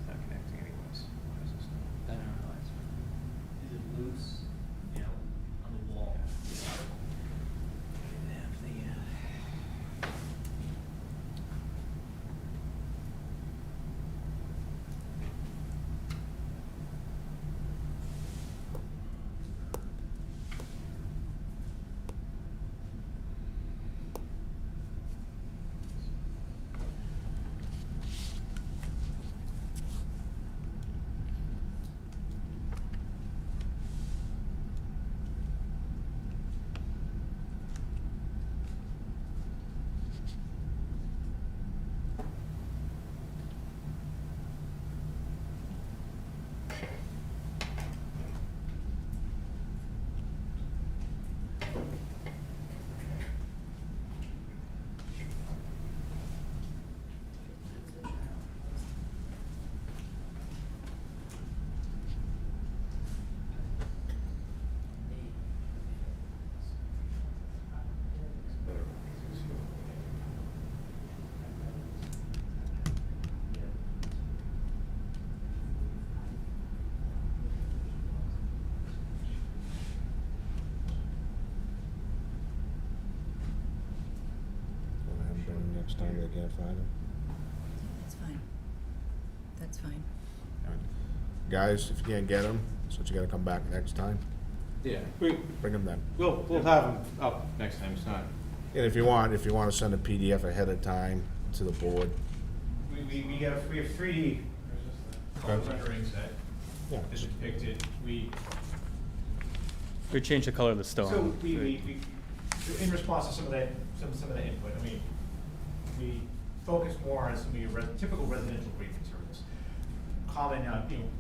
Speaker 10: not connecting anyways. Why is this
Speaker 5: I don't know.
Speaker 10: Is it loose? Yeah, on the wall.
Speaker 1: can't find it?
Speaker 3: That's fine. That's fine.
Speaker 1: Guys, if you can't get them, so you gotta come back next time,
Speaker 11: Yeah,
Speaker 1: bring them then.
Speaker 11: we'll have them up next time, it's not,
Speaker 1: And if you wanna send a PDF ahead of time to the board,
Speaker 11: we have 3D color renderings that
Speaker 1: yeah.
Speaker 11: is depicted,
Speaker 6: We changed the color of the stone.
Speaker 11: so we, in response to some of that input, I mean, we focus more on some of your typical residential grade materials. Common,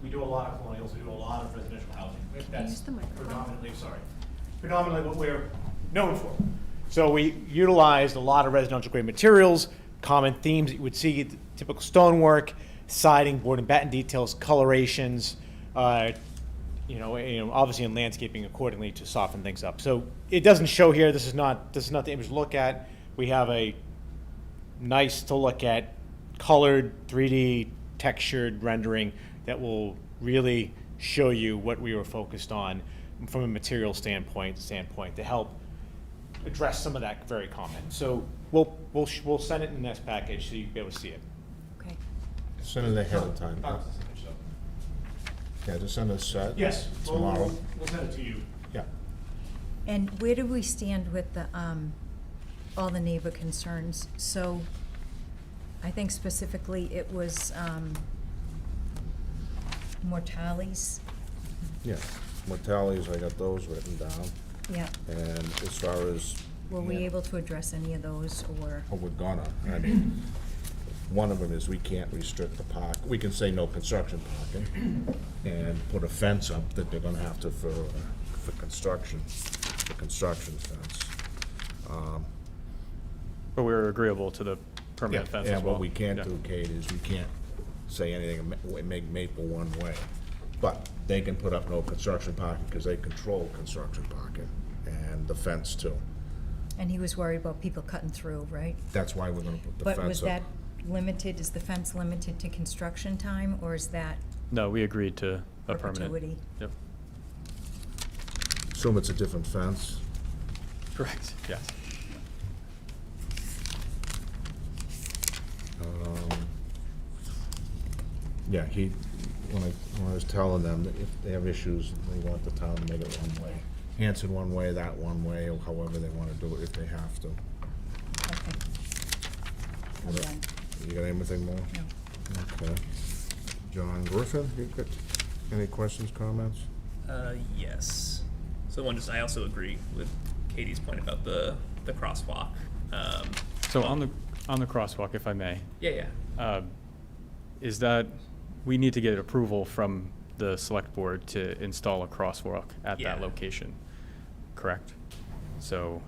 Speaker 11: we do a lot of colonials, we do a lot of residential housing. That's predominantly what we're known for. So we utilized a lot of residential grade materials, common themes that you would see, typical stonework, siding, board and batten details, colorations, obviously in landscaping accordingly to soften things up. So it doesn't show here, this is not the image to look at. We have a nice to look at colored 3D textured rendering that will really show you what we were focused on from a material standpoint to help address some of that very common. So we'll send it in the next package so you can be able to see it.
Speaker 3: Okay.
Speaker 1: Send it ahead of time. Yeah, just send us
Speaker 11: Yes,
Speaker 1: tomorrow.
Speaker 11: we'll send it to you.
Speaker 1: Yeah.
Speaker 3: And where do we stand with the, all the neighbor concerns? So I think specifically it was, Mortales.
Speaker 1: Yeah, Mortales, I got those written down,
Speaker 3: Yeah.
Speaker 1: and as far as.
Speaker 3: Were we able to address any of those, or?
Speaker 1: Oh, we're gonna, I mean, one of them is we can't restrict the park, we can say no construction parking, and put a fence up that they're gonna have to for construction, the construction fence.
Speaker 6: But we were agreeable to the permanent fence as
Speaker 1: And
Speaker 6: well.
Speaker 1: what we can't
Speaker 6: Yeah.
Speaker 1: do, Kate, is we can't say anything, make Maple one way. But they can put up no construction parking, because they control construction parking, and the fence too.
Speaker 3: And he was worried about people cutting through, right?
Speaker 1: That's why we're gonna put the
Speaker 3: But
Speaker 1: fence
Speaker 3: was
Speaker 1: up.
Speaker 3: that limited, is the fence limited to construction time, or is that
Speaker 6: No, we agreed to a permanent.
Speaker 3: perpetuity?
Speaker 6: Yep.
Speaker 1: Assume it's a different fence.
Speaker 6: Correct, yes.
Speaker 1: Yeah, when I was telling them that if they have issues, they want the town to make it one way. Hanson one way, that one way, or however they wanna do it, if they have to.
Speaker 3: Okay. I'm
Speaker 1: What-
Speaker 3: done.
Speaker 1: You got anything more?
Speaker 3: No.
Speaker 1: Okay. John Griffin, you got any questions, comments?
Speaker 8: Yes. So I also agree with Katie's point about the crosswalk.
Speaker 6: So on the crosswalk, if I may,
Speaker 8: Yeah.
Speaker 6: is that, we need to get approval from the select board to install a crosswalk at
Speaker 8: Yeah.
Speaker 6: that location, correct? So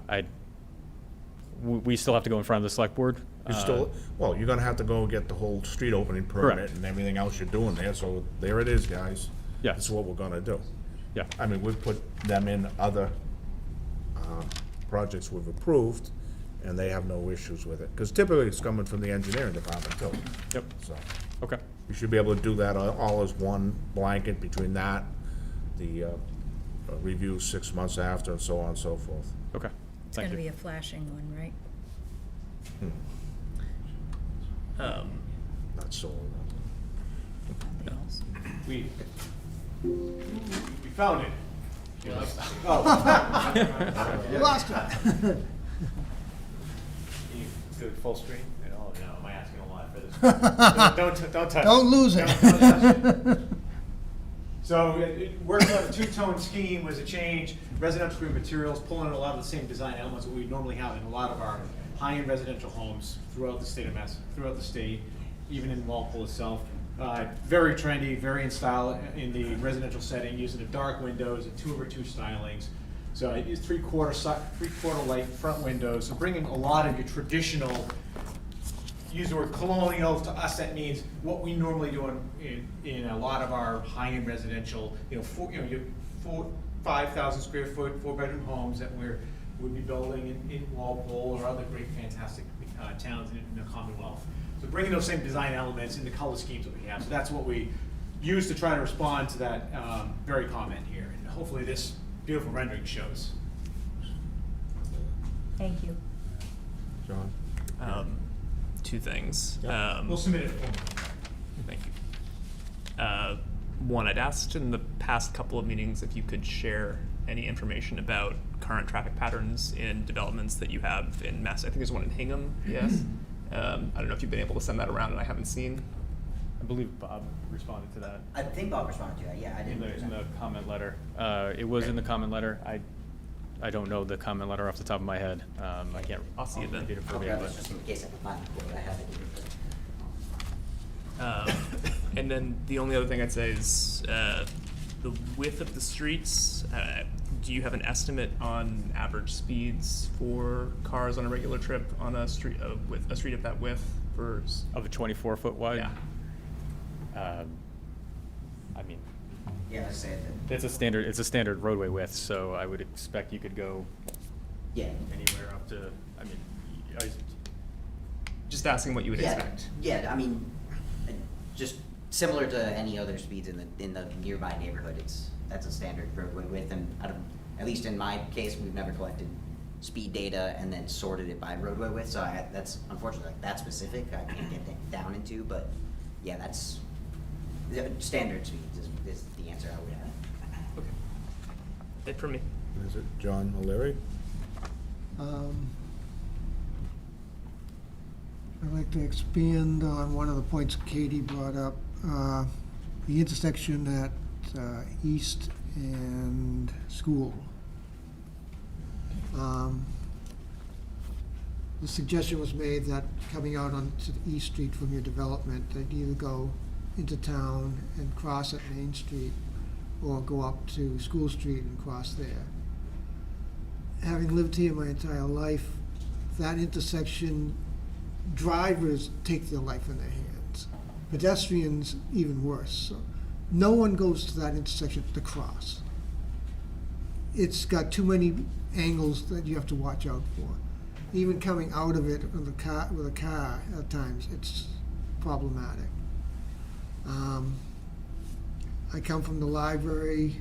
Speaker 6: we still have to go in front of the select board?
Speaker 1: You still, well, you're gonna have to go get the whole street opening permit
Speaker 6: Correct.
Speaker 1: and everything else you're doing there, so there it is, guys.
Speaker 6: Yes.
Speaker 1: This is what we're gonna do.
Speaker 6: Yeah,
Speaker 1: I mean, we've put them in other projects we've approved, and they have no issues with it. Because typically, it's coming from the engineering department, too.
Speaker 6: yep,
Speaker 1: So,
Speaker 6: okay,
Speaker 1: you should be able to do that all as one blanket between that, the review 6 months after, and so on and so forth.
Speaker 6: okay,
Speaker 3: It's
Speaker 6: thank
Speaker 3: gonna be
Speaker 6: you.
Speaker 3: a flashing one, right?
Speaker 1: Not so.
Speaker 3: Nothing else?
Speaker 11: We found it.
Speaker 2: You lost it.
Speaker 11: You do it full screen? Oh, no, am I asking a lot for this? Don't touch it.
Speaker 2: Don't lose it.
Speaker 11: Don't touch it. So, working on a two-tone scheme was a change, residential green materials, pulling in a lot of the same design elements that we normally have in a lot of our high-end residential homes throughout the state of throughout the state, even in Walpole itself. Very trendy, very in style in the residential setting, using the dark windows and 2/2 stylings. So it's three-quarter light front windows, so bringing a lot of your traditional, use the word colonial, to us that means what we normally do in a lot of our high-end residential, your 5,000 square foot, 4-bedroom homes that would be building in Walpole or other great fantastic towns in the Commonwealth. So bringing those same design elements in the color schemes that we have. So that's what we use to try to respond to that very comment here. And hopefully this beautiful rendering shows.
Speaker 3: Thank you.
Speaker 1: John?
Speaker 8: two things.
Speaker 11: We'll submit it formally.
Speaker 8: Thank you. One, I'd asked in the past couple of meetings if you could share any information about current traffic patterns in developments that you have in Mass. I think there's one in Hingham, yes? I don't know if you've been able to send that around and I haven't seen.
Speaker 6: I believe Bob responded to that
Speaker 7: I think Bob responded to that, yeah, I
Speaker 6: in
Speaker 7: didn't.
Speaker 6: the comment letter. It was in the comment letter. I don't know the comment letter off the top of my head. I can't.
Speaker 8: I'll see it then.
Speaker 6: read it
Speaker 7: Okay,
Speaker 6: verbatim,
Speaker 7: that's
Speaker 6: but-
Speaker 7: just in case I can find the quote, I have it.
Speaker 8: And then the only other thing I'd say is the width of the streets. Do you have an estimate on average speeds for cars on a regular trip on a street with a street of that width for?
Speaker 6: Of a 24-foot wide?
Speaker 8: Yeah.
Speaker 7: Yeah, I said that,
Speaker 6: It's a standard roadway width, so I would expect you could go
Speaker 7: yeah.
Speaker 6: anywhere up to, I mean,
Speaker 8: Just asking what you would
Speaker 7: Yeah,
Speaker 8: expect.
Speaker 7: yeah, I mean, just similar to any other speeds in the nearby neighborhood, that's a standard roadway width, and at least in my case, we've never collected speed data and then sorted it by roadway width, so that's unfortunately, like, that specific, I can't get down into, but yeah, that's, the standard speeds is the answer I would have.
Speaker 8: Okay. It for me.
Speaker 1: Is it John O'Leary?
Speaker 2: I'd like to expand on one of the points Katie brought up, the intersection at East and School. The suggestion was made that coming out onto the East Street from your development, they'd either go into town and cross at Main Street or go up to School Street and cross there. Having lived here my entire life, that intersection, drivers take their life in their hands. Pedestrians, even worse. So no one goes to that intersection to cross. It's got too many angles that you have to watch out for. Even coming out of it with a car at times, it's problematic. I come from the library,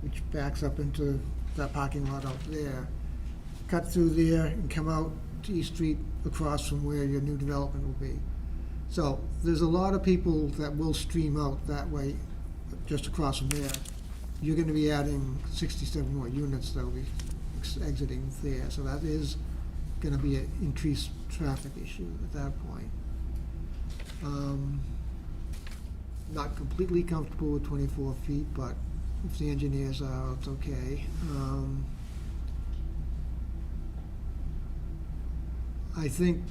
Speaker 2: which backs up into that parking lot out there. Cut through there and come out to East Street across from where your new development will be. So there's a lot of people that will stream out that way, just across from there. You're gonna be adding 67 more units that'll be exiting there, so that is gonna be an increased traffic issue at that point. Not completely comfortable with 24 feet, but if the engineers are, it's okay. I think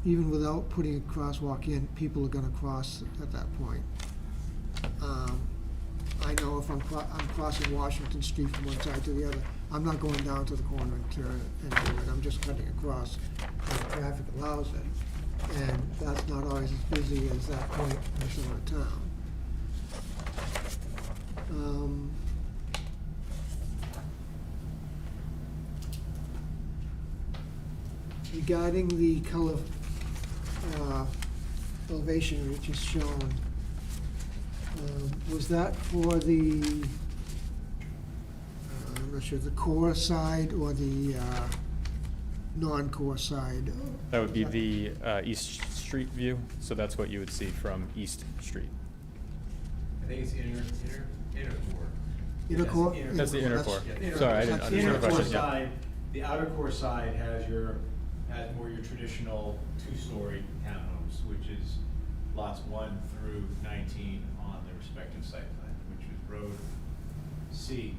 Speaker 2: even without putting a crosswalk in, people are gonna cross at that point. I know if I'm crossing Washington Street from one side to the other, I'm not going down to the corner and turn and do it, I'm just cutting across when the traffic allows it. And that's not always as busy as that point in the center of town. Regarding the color elevation which is shown, was that for the, I'm not sure, the core side or the non-core side?
Speaker 6: That would be the East Street view, so that's what you would see from East Street.
Speaker 10: I think it's inner core.
Speaker 2: Inner core?
Speaker 6: That's the inner core. Sorry, I didn't
Speaker 11: The
Speaker 6: understand
Speaker 11: inner
Speaker 6: the
Speaker 11: core
Speaker 6: question. Yeah.
Speaker 11: side, the outer core side has more your traditional two-story townhomes, which is lots 1 through 19 on the respective site plan, which was road C,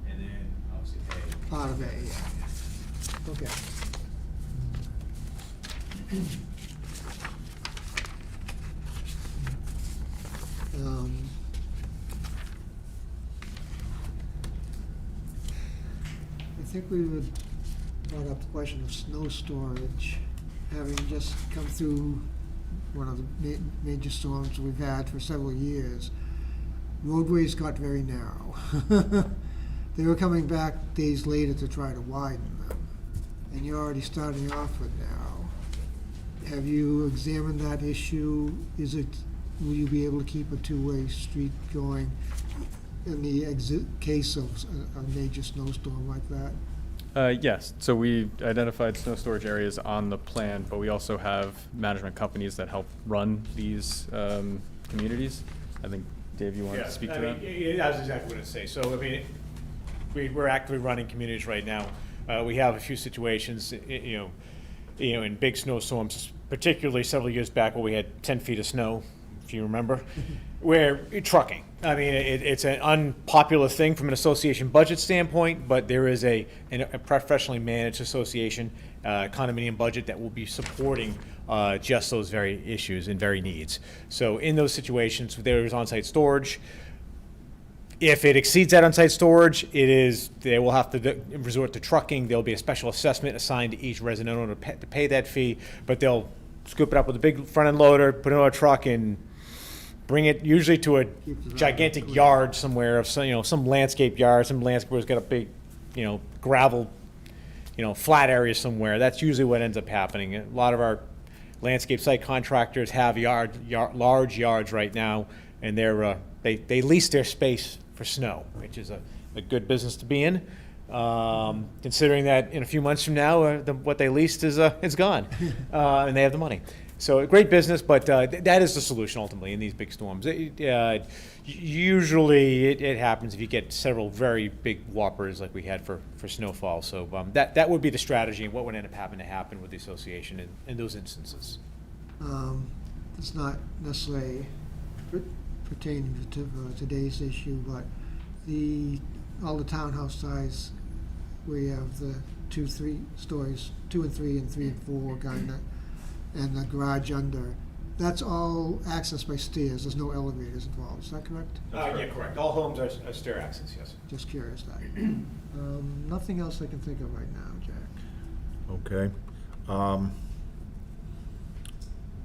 Speaker 11: and then obviously A.
Speaker 2: Part of it, yeah. Okay. I think we would brought up the question of snow storage, having just come through one of the major storms we've had for several years. Roadways got very narrow. They were coming back days later to try to widen them, and you're already starting off with narrow. Have you examined that issue? Will you be able to keep a two-way street going in the case of a major snowstorm like that?
Speaker 6: Yes, so we identified snow storage areas on the plan, but we also have management companies that help run these communities. I think, Dave, you wanted to speak to that?
Speaker 11: Yeah, that's exactly what I'd say. So, I mean, we're actively running communities right now. We have a few situations, in big snowstorms, particularly several years back where we had 10 feet of snow, if you remember, where trucking. I mean, it's an unpopular thing from an association budget standpoint, but there is a professionally managed association condominium budget that will be supporting just those very issues and very needs. So in those situations, there is on-site storage. If it exceeds that on-site storage, they will have to resort to trucking. There'll be a special assessment assigned to each resident owner to pay that fee, but they'll scoop it up with a big front-end loader, put it on a truck, and bring it usually to a gigantic yard somewhere of some landscape yard, some landscaper's got a big, gravel, flat area somewhere. That's usually what ends up happening. A lot of our landscape site contractors have large yards right now, and they lease their space for snow, which is a good business to be in. Considering that in a few months from now, what they leased is gone, and they have the money. So a great business, but that is the solution ultimately in these big storms. Usually it happens if you get several very big whoppers like we had for snowfall. So that would be the strategy and what would end up having to happen with the association in those instances.
Speaker 2: It's not necessarily pertaining to today's issue, but all the townhouse size where you have the 2 and 3 and 3 and 4 kind of, and the garage under, that's all accessed by stairs. There's no elevators involved. Is that correct?
Speaker 11: Yeah, correct. All homes are stair access, yes.
Speaker 2: Just curious that. Nothing else I can think of right now, Jack.
Speaker 1: Okay.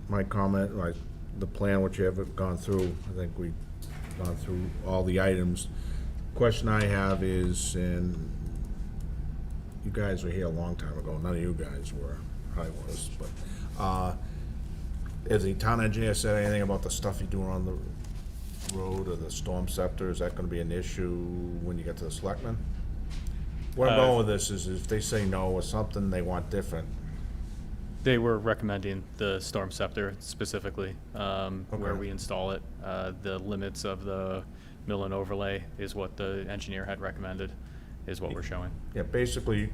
Speaker 1: My comment, like the plan which you have gone through, I think we've gone through all the items. Question I have is, and you guys were here a long time ago, none of you guys were, I was, but has the town engineer said anything about the stuff you do on the road or the storm scepter? Is that gonna be an issue when you get to the selectmen? Where I'm going with this is if they say no or something they want different.
Speaker 6: They were recommending the storm scepter specifically, where we install it. The limits of the mill and overlay is what the engineer had recommended, is what we're showing.
Speaker 1: Yeah, basically,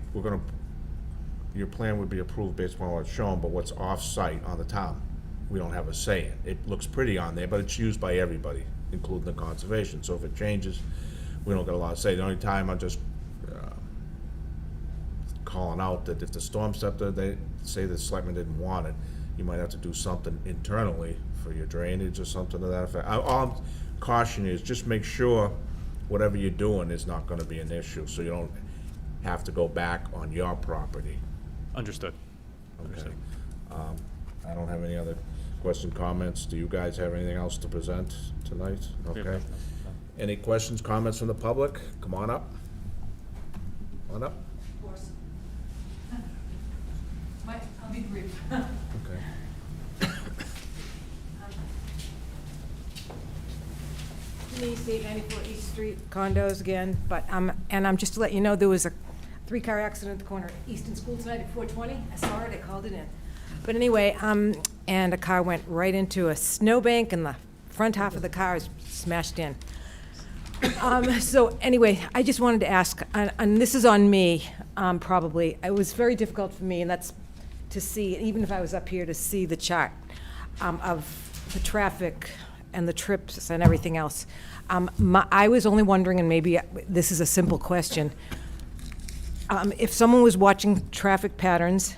Speaker 1: your plan would be approved based upon what's shown, but what's off-site on the town, we don't have a say in. It looks pretty on there, but it's used by everybody, including the conservation. So if it changes, we don't get a lot of say. The only time I'm just calling out that if the storm scepter, they say the selectmen didn't want it, you might have to do something internally for your drainage or something to that effect. All I'm cautioning is just make sure whatever you're doing is not gonna be an issue, so you don't have to go back on your property.
Speaker 6: Understood.
Speaker 1: Okay. I don't have any other question, comments. Do you guys have anything else to present tonight? Okay. Any questions, comments from the public? Come on up. Come on up.
Speaker 12: Of course. I'll be brief.
Speaker 1: Okay.
Speaker 12: Denise, 894 East Street, condos again, but, and I'm just to let you know, there was a 3-car accident at the corner of Easton School tonight at 4:20. I saw it, I called it in. But anyway, and a car went right into a snowbank, and the front half of the car is smashed in. So anyway, I just wanted to ask, and this is on me, probably. It was very difficult for me, and that's to see, even if I was up here, to see the chart of the traffic and the trips and everything else. I was only wondering, and maybe this is a simple question, if someone was watching traffic patterns,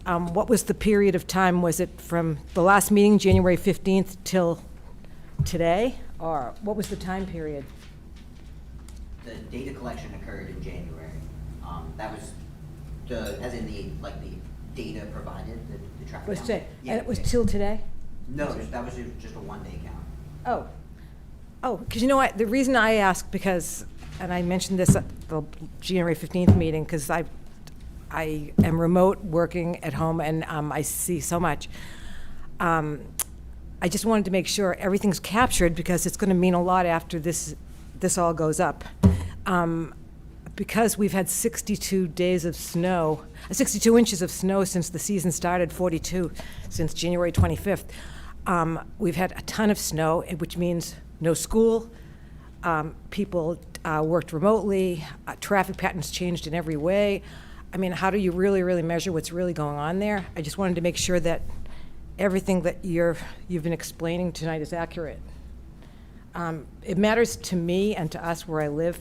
Speaker 12: what was the period of time? Was it from the last meeting, January 15th, till today? Or what was the time period?
Speaker 7: The data collection occurred in January. That was as in the data provided, the traffic
Speaker 12: Was
Speaker 7: count.
Speaker 12: today?
Speaker 7: Yeah,
Speaker 12: And it was
Speaker 7: yeah.
Speaker 12: till today?
Speaker 7: No, that was just a one-day count.
Speaker 12: Oh, because you know what, the reason I ask, because, and I mentioned this at the January 15th meeting, because I am remote working at home, and I see so much. I just wanted to make sure everything's captured, because it's going to mean a lot after this all goes up. because we've had 62 days of snow, 62 inches of snow since the season started, 42 since January 25th, we've had a ton of snow, which means no school. People worked remotely. Traffic patterns changed in every way. I mean, how do you really, really measure what's really going on there? I just wanted to make sure that everything that you've been explaining tonight is accurate. It matters to me and to us where I live,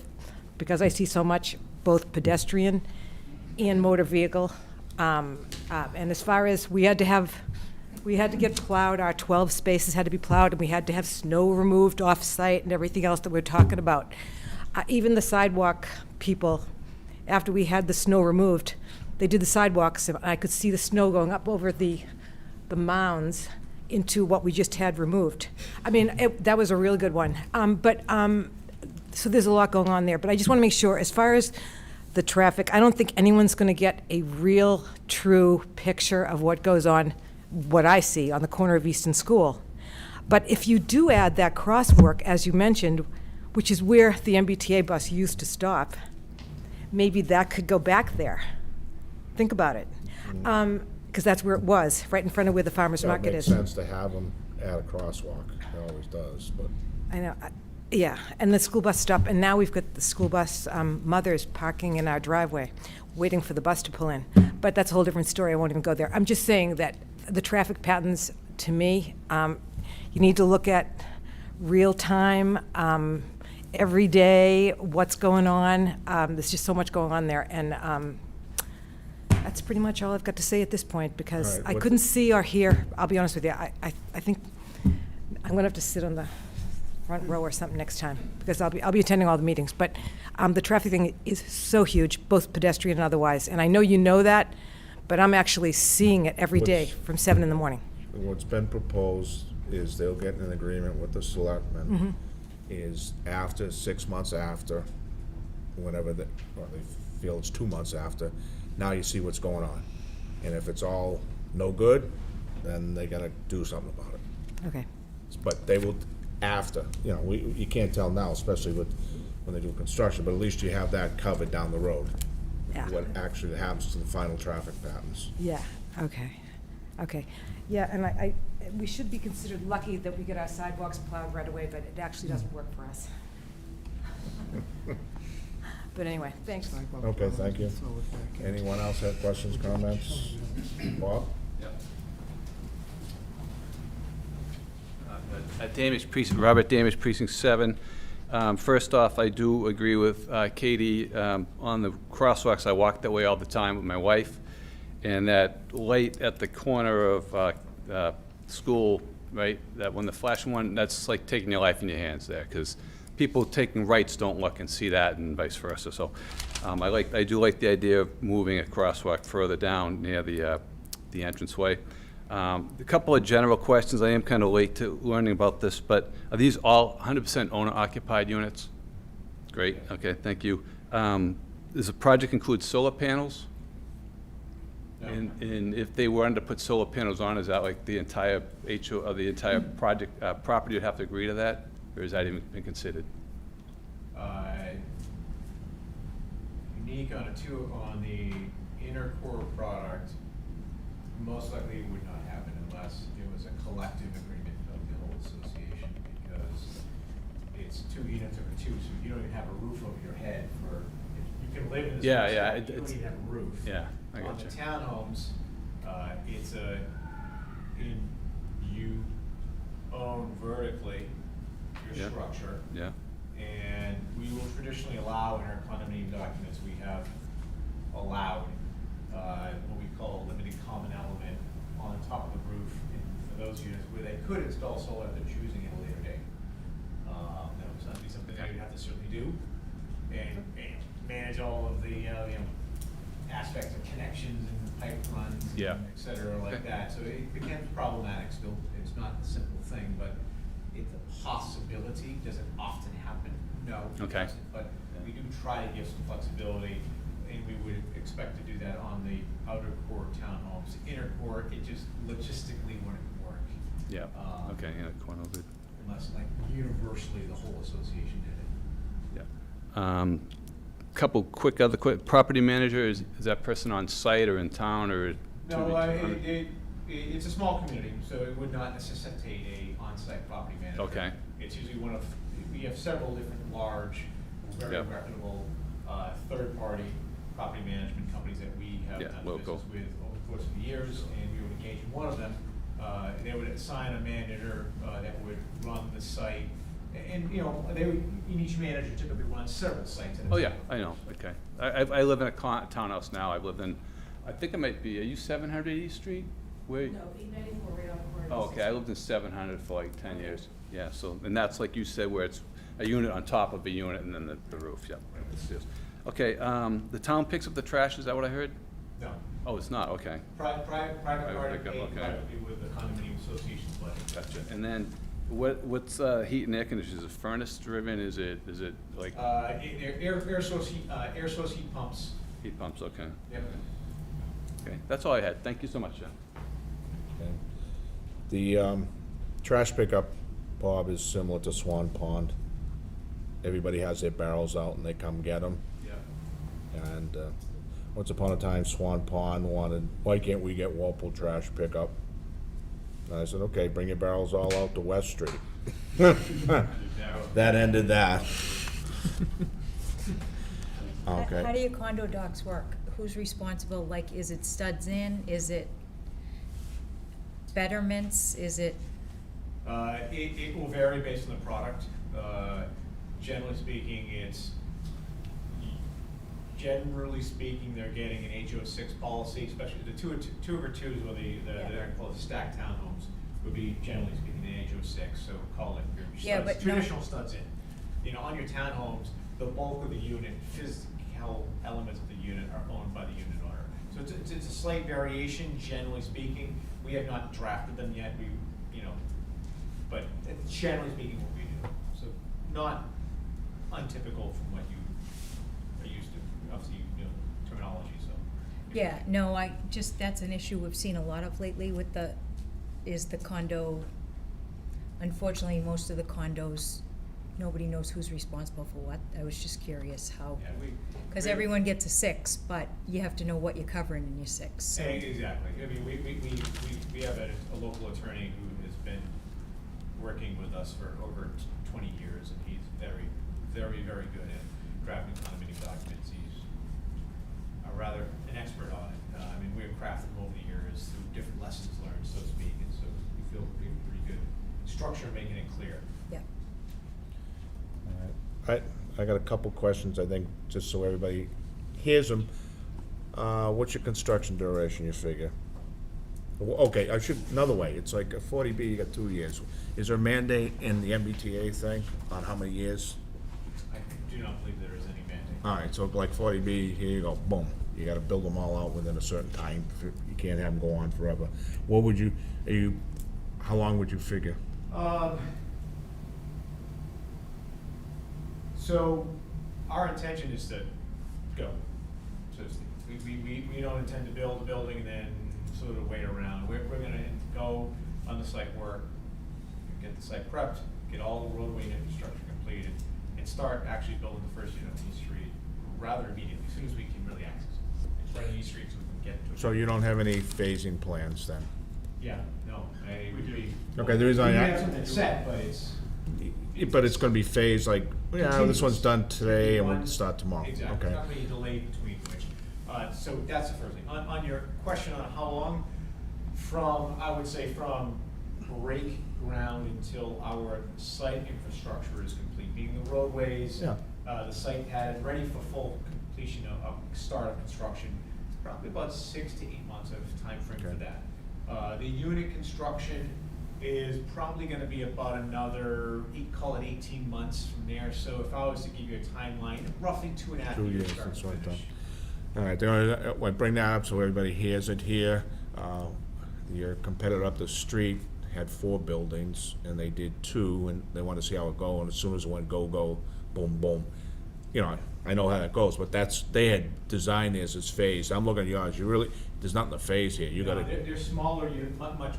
Speaker 12: because I see so much, both pedestrian and motor vehicle. And as far as we had to get plowed, our 12 spaces had to be plowed, and we had to have snow removed off-site and everything else that we're talking about. Even the sidewalk people, after we had the snow removed, they did the sidewalks, and I could see the snow going up over the mounds into what we just had removed. I mean, that was a really good one. So there's a lot going on there, but I just want to make sure, as far as the traffic, I don't think anyone's going to get a real, true picture of what goes on, what I see on the corner of Easton School. But if you do add that crosswalk, as you mentioned, which is where the MBTA bus used to stop, maybe that could go back there. Think about it. Because that's where it was, right in front of where the farmer's market is.
Speaker 1: It makes sense to have them at a crosswalk, it always does, but.
Speaker 12: I know, yeah, and the school bus stop, and now we've got the school bus mothers parking in our driveway, waiting for the bus to pull in. But that's a whole different story, I won't even go there. I'm just saying that the traffic patterns, to me, you need to look at real time, every day, what's going on. There's just so much going on there, and that's pretty much all I've got to say at this point, because
Speaker 1: All right,
Speaker 12: I
Speaker 1: what-
Speaker 12: couldn't see or hear. I'll be honest with you, I think I'm gonna have to sit on the front row or something next time, because I'll be attending all the meetings. But the traffic thing is so huge, both pedestrian and otherwise, and I know you know that, but I'm actually seeing it every day
Speaker 1: What's-
Speaker 12: from 7 in the morning.
Speaker 1: What's been proposed is they'll get an agreement with the selectmen, is after, 6 months after, whenever they feel it's 2 months after, now you see what's going on. And if it's all no good, then they gotta do something about it.
Speaker 12: Okay.
Speaker 1: But they will, after, you can't tell now, especially when they do construction, but at least you have that covered down the road.
Speaker 12: Yeah.
Speaker 1: What actually happens to the final traffic patterns.
Speaker 12: Yeah, okay. Yeah, and we should be considered lucky that we get our sidewalks plowed right away, but it actually doesn't work for us. But anyway, thanks.
Speaker 1: Okay, thank you.
Speaker 2: Throw it back in.
Speaker 1: Anyone else have questions, comments? Bob?
Speaker 4: Robert Damisch, Precinct 7. First off, I do agree with Katie on the crosswalks. I walk that way all the time with my wife. And that light at the corner of school, right, that when the flashing one, that's like taking your life in your hands there, because people taking rights don't look and see that, and vice versa. So I do like the idea of moving a crosswalk further down near the entranceway. A couple of general questions. I am kind of late to learning about this, but are these all 100% owner-occupied units? Great. Okay, thank you. Does the project include solar panels? And if they wanted to put solar panels on, is that like the entire HO, or the entire project, property would have to agree to that? Or is that even been considered?
Speaker 11: Unique on the inner core product, most likely it would not happen unless it was a collective agreement of the whole association, because it's 2 units over 2, so you don't even have a roof over your head for, you can live in this.
Speaker 4: Yeah,
Speaker 11: place,
Speaker 4: yeah,
Speaker 11: but you don't even have a roof.
Speaker 4: Yeah, I
Speaker 11: On
Speaker 4: gotcha.
Speaker 11: the townhomes, you own vertically your
Speaker 4: Yeah.
Speaker 11: structure.
Speaker 4: Yeah,
Speaker 11: And we will traditionally allow in our condominium documents, we have allowed what we call a limited common element on top of the roof for those units where they could install solar if they're choosing at a later date. That would not be something that we'd have to certainly do, and manage all of the aspects of connections and pipe runs,
Speaker 4: Yeah.
Speaker 11: et cetera, like
Speaker 4: Okay.
Speaker 11: that. So it becomes problematic still. It's not a simple thing, but it's a possibility. Does it often happen? No. it
Speaker 4: Okay.
Speaker 11: doesn't. But we do try to give some flexibility, and we would expect to do that on the outer core townhomes. Inner core, it just logistically wouldn't work.
Speaker 4: yeah, okay, yeah, corner of it.
Speaker 11: Unless like universally the whole association did it.
Speaker 4: Yeah. couple quick property manager, is that person on site or in town or? to be
Speaker 11: No,
Speaker 4: determined?
Speaker 11: it's a small community, so it would not necessitate a on-site property manager.
Speaker 4: Okay.
Speaker 11: It's usually we have several different large, very
Speaker 4: Yep.
Speaker 11: reputable, third-party property management companies that we have
Speaker 4: Yeah,
Speaker 11: done
Speaker 4: local.
Speaker 11: business with over the course of the years, and we would engage in one of them. They would assign a manager that would run the site, and, you know, each manager typically runs several sites at a time.
Speaker 4: Oh, yeah, I know, okay. I live in a townhouse now. I've lived in, I think it might be, are you 700 East Street? Where?
Speaker 12: No, 894 right off the corner.
Speaker 4: Oh, okay, I lived in 700 for like 10 years. Yeah, so, and that's like you said, where it's a unit on top of a unit and then the roof, yeah. It's just- Okay, the town picks up the trash, is that what I heard?
Speaker 11: No,
Speaker 4: Oh, it's not, okay,
Speaker 11: private party
Speaker 4: pickup,
Speaker 11: paid
Speaker 4: okay.
Speaker 11: privately with the condominium association's budget.
Speaker 4: gotcha. And then, what's heat and air conditioning? Is it furnace driven? Is it like
Speaker 11: Air source heat pumps.
Speaker 4: heat pumps, okay.
Speaker 11: Yep.
Speaker 4: Okay, that's all I had. Thank you so much, John.
Speaker 1: Okay. The trash pickup, Bob, is similar to Swan Pond. Everybody has their barrels out and they come get them.
Speaker 11: Yeah.
Speaker 1: And once upon a time, Swan Pond wanted, why can't we get Walpole trash pickup? And I said, okay, bring your barrels all out to West Street. That ended that. Okay.
Speaker 3: How do your condo docks work? Who's responsible? Like, is it studs in? Is it betterments? Is it,
Speaker 11: It will vary based on the product. Generally speaking, they're getting an HO6 policy, especially the two over twos or they're called stacked townhomes would be generally speaking the HO6, so call it your
Speaker 3: Yeah,
Speaker 11: studs,
Speaker 3: but
Speaker 11: traditional studs in. You know, on your townhomes, the bulk of the unit, physical elements of the unit are owned by the unit owner. So it's a slight variation, generally speaking. We have not drafted them yet, but it's generally speaking what we do. So not untypical from what you are used to, obviously, terminology, so.
Speaker 3: yeah, no, that's an issue we've seen a lot of lately with the condo. Unfortunately, most of the condos, nobody knows who's responsible for what. I was just curious how,
Speaker 11: Yeah,
Speaker 3: because everyone gets a 6, but you have to know what you're covering in your 6, so.
Speaker 11: Exactly. I mean, we have a local attorney who has been working with us for over 20 years, and he's very, very, very good at drafting condominium documents. He's rather an expert on it. I mean, we have crafted them over the years through different lessons learned, so to speak, and so we feel we have a pretty good structure, making it clear.
Speaker 3: Yeah.
Speaker 1: I got a couple questions, I think, just so everybody hears them. What's your construction duration, you figure? Okay, another way, it's like a 40B, you got 2 years. Is there a mandate in the MBTA thing on how many years?
Speaker 11: I do not believe there is any mandate.
Speaker 1: All right, so like 40B, here you go, boom. You gotta build them all out within a certain time. You can't have them go on forever. What would how long would you figure?
Speaker 11: So our intention is to go. So we don't intend to build a building and then sort of wait around. We're gonna go on the site work, get the site prepped, get all the roadway infrastructure completed, and start actually building the first unit on East Street rather immediately, as soon as we can really access it. It's right on East Street so we can get to it.
Speaker 1: So you don't have any phasing plans then?
Speaker 11: Yeah, no, it would be.
Speaker 1: Okay, the reason I
Speaker 11: We have
Speaker 1: ask-
Speaker 11: something set, but
Speaker 1: But it's gonna be phased, like, yeah, this one's done today and we'll start tomorrow.
Speaker 11: Exactly,
Speaker 1: Okay.
Speaker 11: not really delay between which. So that's the first thing. On your question on how long, I would say from break ground until our site infrastructure is complete, meaning the roadways,
Speaker 1: Yeah.
Speaker 11: the site pad, ready for full completion of start of construction, probably about 6 to 8 months of time frame for
Speaker 1: Okay.
Speaker 11: that. The unit construction is probably gonna be about another, call it 18 months from there. So if I was to give you a timeline, roughly 2.5
Speaker 1: 2
Speaker 11: years
Speaker 1: years,
Speaker 11: start
Speaker 1: that's
Speaker 11: to
Speaker 1: what I
Speaker 11: finish.
Speaker 1: thought. All right, I bring that up so everybody hears it here. Your competitor up the street had 4 buildings, and they did 2, and they want to see how it go, and as soon as it went go, boom, boom. You know, I know how that goes, but they had designed theirs as phased. I'm looking at yours, there's nothing to phase here, you
Speaker 11: No,
Speaker 1: gotta.
Speaker 11: they're smaller units, much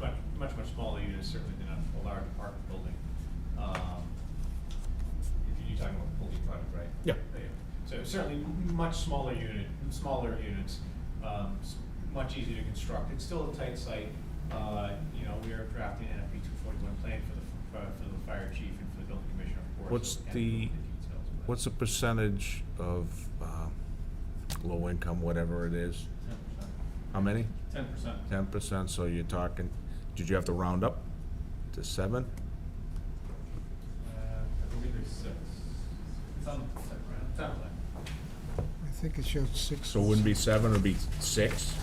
Speaker 11: smaller units, certainly than a large apartment building. You're talking about a building product, right?
Speaker 1: Yeah.
Speaker 11: certainly much smaller units, much easier to construct. It's still a tight site. You know, we are drafting an NFP 241 plan for the fire chief and for the building commissioner, of course.
Speaker 1: What's
Speaker 11: so we can't
Speaker 1: the-
Speaker 11: go into details, but-
Speaker 1: What's the percentage of low income, whatever it is?
Speaker 6: 10%.
Speaker 1: How many?
Speaker 6: 10%.
Speaker 1: 10%, so you're talking, did you have to round up to 7?
Speaker 6: I believe there's 6. It's on the second round. It's on there.
Speaker 2: I think it showed 6.
Speaker 1: So it wouldn't be 7, it'd be 6?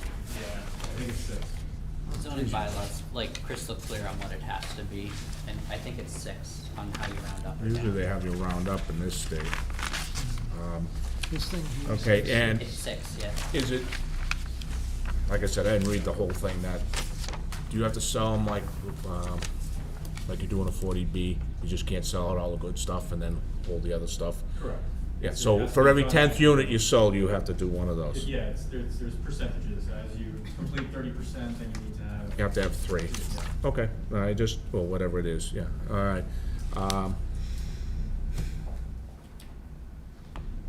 Speaker 6: Yeah, I think it's 6.
Speaker 5: Zoning bylaws, like crystal clear on what it has to be, and I think it's 6 on how you round up or
Speaker 1: Usually
Speaker 5: down.
Speaker 1: they have you round up in this state.
Speaker 2: This thing here.
Speaker 1: Okay, and
Speaker 5: It's 6, yeah.
Speaker 1: is it, like I said, I didn't read the whole thing, that, do you have to sell them like you're doing a 40B? You just can't sell out all the good stuff and then hold the other stuff?
Speaker 6: Correct.
Speaker 1: Yeah,
Speaker 6: So
Speaker 1: so
Speaker 6: that's
Speaker 1: for every
Speaker 6: the-
Speaker 1: 10th unit you sold, you have to do one of those.
Speaker 6: Yeah, there's percentages. As you complete 30%, then you need to have.
Speaker 1: You have to have 3.
Speaker 6: Yeah.
Speaker 1: Okay, I just, well, whatever it is, yeah, all right.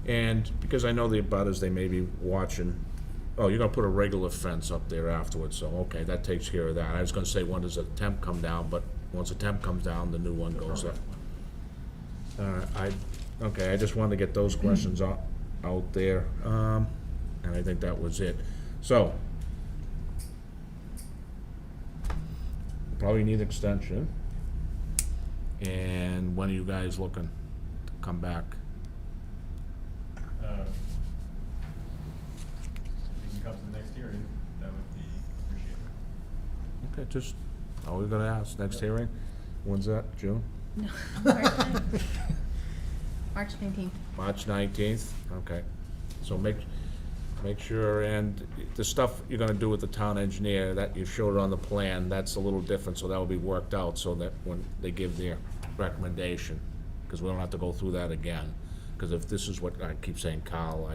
Speaker 1: And because I know the abutters, they may be watching, oh, you're gonna put a regular fence up there afterwards, so, okay, that takes care of that. I was gonna say, when does the temp come down, but once the temp comes down, the new one goes up. Okay, I just wanted to get those questions out there, and I think that was it. So, probably need extension. And when are you guys looking to come back?
Speaker 6: You can come to the next hearing. That would be appreciated.
Speaker 1: Okay, just, all we're gonna ask, next hearing, when's that, June?
Speaker 13: No. March 19th.
Speaker 1: March 19th, okay. So make sure, and the stuff you're gonna do with the town engineer, that you showed on the plan, that's a little different, so that will be worked out, so that when they give their recommendation, because we don't have to go through that again. Because if this is what, I keep saying Carl,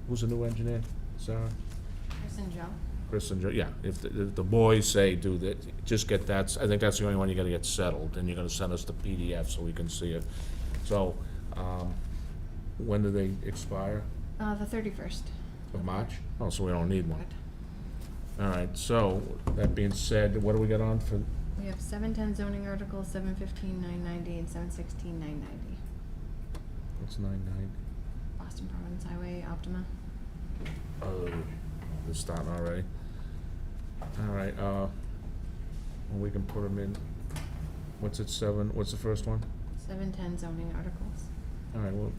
Speaker 1: who's the new engineer, Sarah?
Speaker 13: Chris and Joe.
Speaker 1: Chris and Joe, yeah, if the boys say do that, just get that, I think that's the only one you gotta get settled, and you're gonna send us the PDF so we can see it. So, when do they expire?
Speaker 13: The 31st.
Speaker 1: Of March? Oh, so we don't need one. All right, so, that being said, what do we got on for,
Speaker 13: We have 710 zoning articles, 715, 990, and 716, 990.
Speaker 1: what's 990?
Speaker 13: Boston Providence Highway, Optima.
Speaker 1: Oh, they're starting already. All right, we can put them in, what's the first one?
Speaker 13: 710 zoning articles.
Speaker 1: All right, well,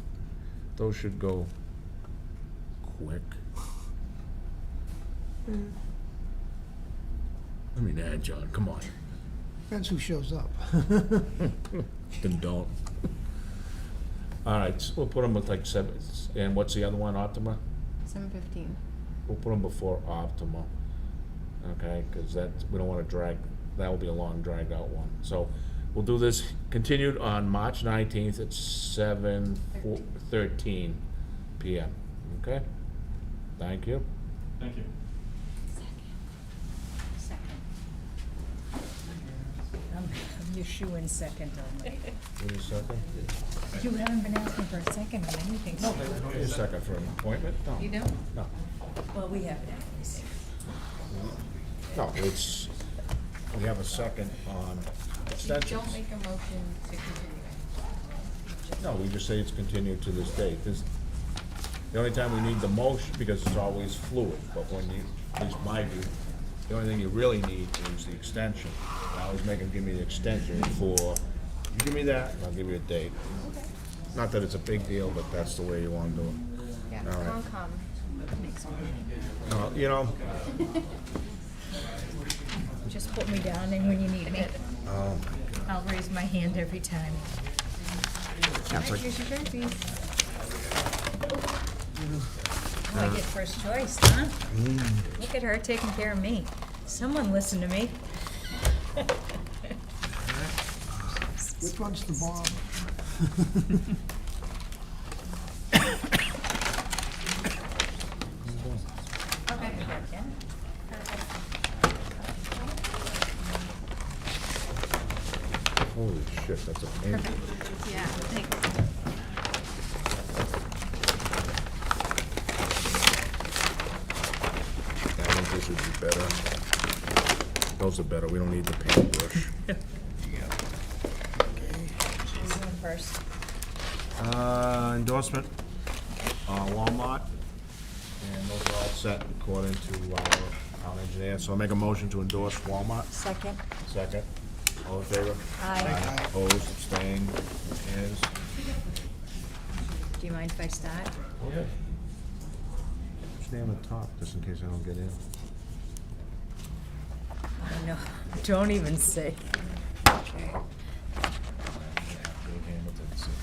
Speaker 1: those should go quick. I mean, John, come on.
Speaker 2: Depends who shows up.
Speaker 1: Then don't. All right, so we'll put them with like 7, and what's the other one, Optima?
Speaker 13: 715.
Speaker 1: We'll put them before Optima, okay, because we don't want to drag, that will be a long dragged out one. So we'll do this continued on March 19th at 7:13 PM, okay? Thank you.
Speaker 6: Thank you.
Speaker 3: Second. I'm your shoe in second all night.
Speaker 1: Give me a second.
Speaker 3: You haven't been asking for a second on anything.
Speaker 1: Give me a second for an appointment? No.
Speaker 3: You don't?
Speaker 1: No.
Speaker 3: Well, we have it anyways.
Speaker 1: No, we have a second on extensions.
Speaker 13: Don't make a motion to continue it.
Speaker 1: No, we just say it's continued to this date. The only time we need the motion, because it's always fluid, but when you, at least my view, the only thing you really need is the extension. I always make them give me the extension for, you give me that, and I'll give you a date. Not that it's a big deal, but that's the way you want to do it.
Speaker 13: Yeah,
Speaker 1: All right.
Speaker 13: Concom makes one.
Speaker 1: You know,
Speaker 3: Just put me down and when you need me.
Speaker 1: oh,
Speaker 3: I'll raise my hand every time.
Speaker 1: that's like,
Speaker 13: Here's your trophies.
Speaker 3: Oh, I get first choice, huh? Look at her taking care of me. Someone listen to me.
Speaker 2: Which one's the bomb?
Speaker 1: holy shit, that's a pain.
Speaker 13: Yeah, thanks.
Speaker 1: should be better. Those are better, we don't need the paintbrush.
Speaker 3: This one first.
Speaker 1: Endorsement, Walmart, and those are all set according to our town engineer. So I'll make a motion to endorse Walmart.
Speaker 3: Second.
Speaker 1: Second. All in favor?
Speaker 3: Aye.
Speaker 1: Opposed, abstained, hands.
Speaker 3: Do you mind if I start?
Speaker 1: Okay. Stay on the top, just in case I don't get in.
Speaker 3: I know, don't even say. Okay.
Speaker 1: Go Hamilton, second.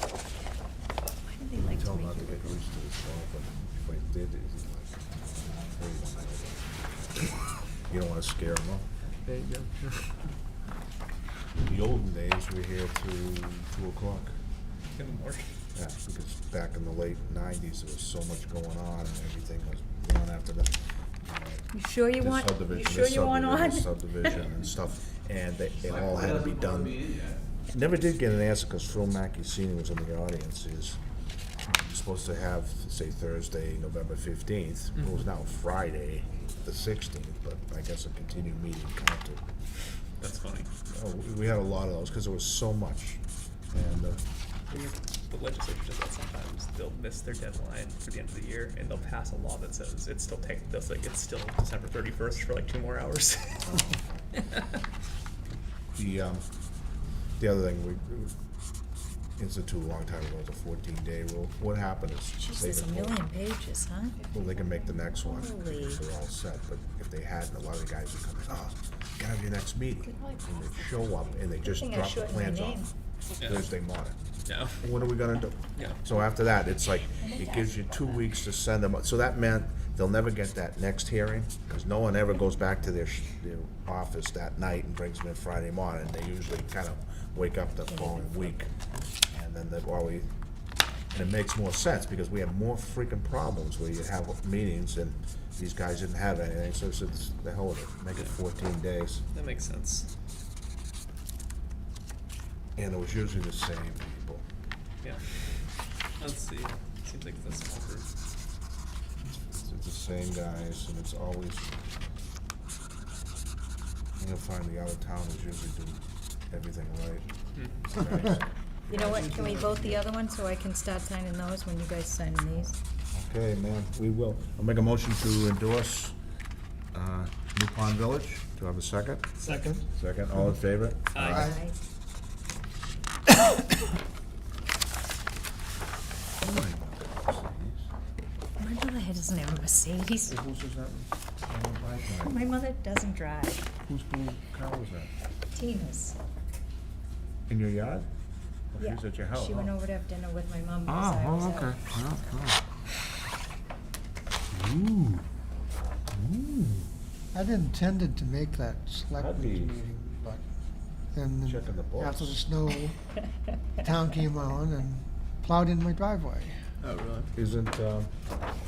Speaker 3: Why do they like to
Speaker 1: Tell
Speaker 3: make
Speaker 1: not to
Speaker 3: it?
Speaker 1: get reached to this wall, but if I did, it's like, you don't wanna scare them off. There you go. The olden days, we were here till 2:00.
Speaker 8: In the morning.
Speaker 1: Yeah, because back in the late 90s, there was so much going on and everything was one after the.
Speaker 3: You sure you
Speaker 1: this
Speaker 3: want, you
Speaker 1: subdivision,
Speaker 3: sure
Speaker 1: this
Speaker 3: you want on?
Speaker 1: subdivision, Subdivision and stuff, and they all had to be done. Never did get an answer, because Phil Mackey Senior was in the audience, is supposed to have, say, Thursday, November 15th. It was now Friday, the 16th, but I guess a continued meeting counted.
Speaker 8: That's funny.
Speaker 1: Oh, we had a lot of those, because there was so much, and,
Speaker 8: The legislature does that sometimes. They'll miss their deadline for the end of the year, and they'll pass a law that says it's still it's still December 31st for like 2 more hours.
Speaker 1: The other thing we instituted a long time ago was a 14-day rule. What happened is they
Speaker 3: Jesus, a
Speaker 1: can,
Speaker 3: million pages, huh?
Speaker 1: well, they can make the next one,
Speaker 3: Holy.
Speaker 1: because they're all set, but if they hadn't, a lot of the guys would come in, oh, you gotta have your next meeting. And they show up and they just
Speaker 3: thing I
Speaker 1: drop the
Speaker 3: shortened my
Speaker 1: plans
Speaker 3: name.
Speaker 1: off
Speaker 8: Yeah.
Speaker 1: Thursday morning.
Speaker 8: Yeah.
Speaker 1: What are we gonna do?
Speaker 8: Yeah.
Speaker 1: So after that, it's like, it gives you 2 weeks to send them, so that meant they'll never get that next hearing, because no one ever goes back to their office that night and brings them in Friday morning. They usually kind of wake up the following week, and then they've always, and it makes more sense, because we have more freaking problems where you have meetings and these guys didn't have anything, so it's the hell with it, make it 14 days.
Speaker 8: That makes sense.
Speaker 1: And it was usually the same people.
Speaker 8: Yeah. Let's see. Seems like it's a small group.
Speaker 1: It's the same guys, and it's always, you'll find the out-of-towners usually do everything right. It's nice.
Speaker 3: You know what, can we vote the other one so I can start signing those when you guys sign these?
Speaker 1: Okay, ma'am, we will. I'll make a motion to endorse New Pond Village. Do I have a second?
Speaker 2: Second.
Speaker 1: Second, all in favor?
Speaker 8: Aye.
Speaker 3: My mother doesn't have a Mercedes.
Speaker 1: Whose is that?
Speaker 3: My mother doesn't drive.
Speaker 1: Whose blue car was that?
Speaker 3: Tina's.
Speaker 1: In your yard? Oh,
Speaker 3: Yeah.
Speaker 1: she's at your house,
Speaker 3: She
Speaker 1: huh?
Speaker 3: went over to have dinner with my mom because I was out.
Speaker 1: Ooh. Ooh.
Speaker 2: I'd intended to make that selectmen's
Speaker 1: That'd be-
Speaker 2: meeting, but then
Speaker 1: Checking the books.
Speaker 2: after the snow, town came on and plowed in my driveway.
Speaker 8: Oh, really?
Speaker 1: Isn't,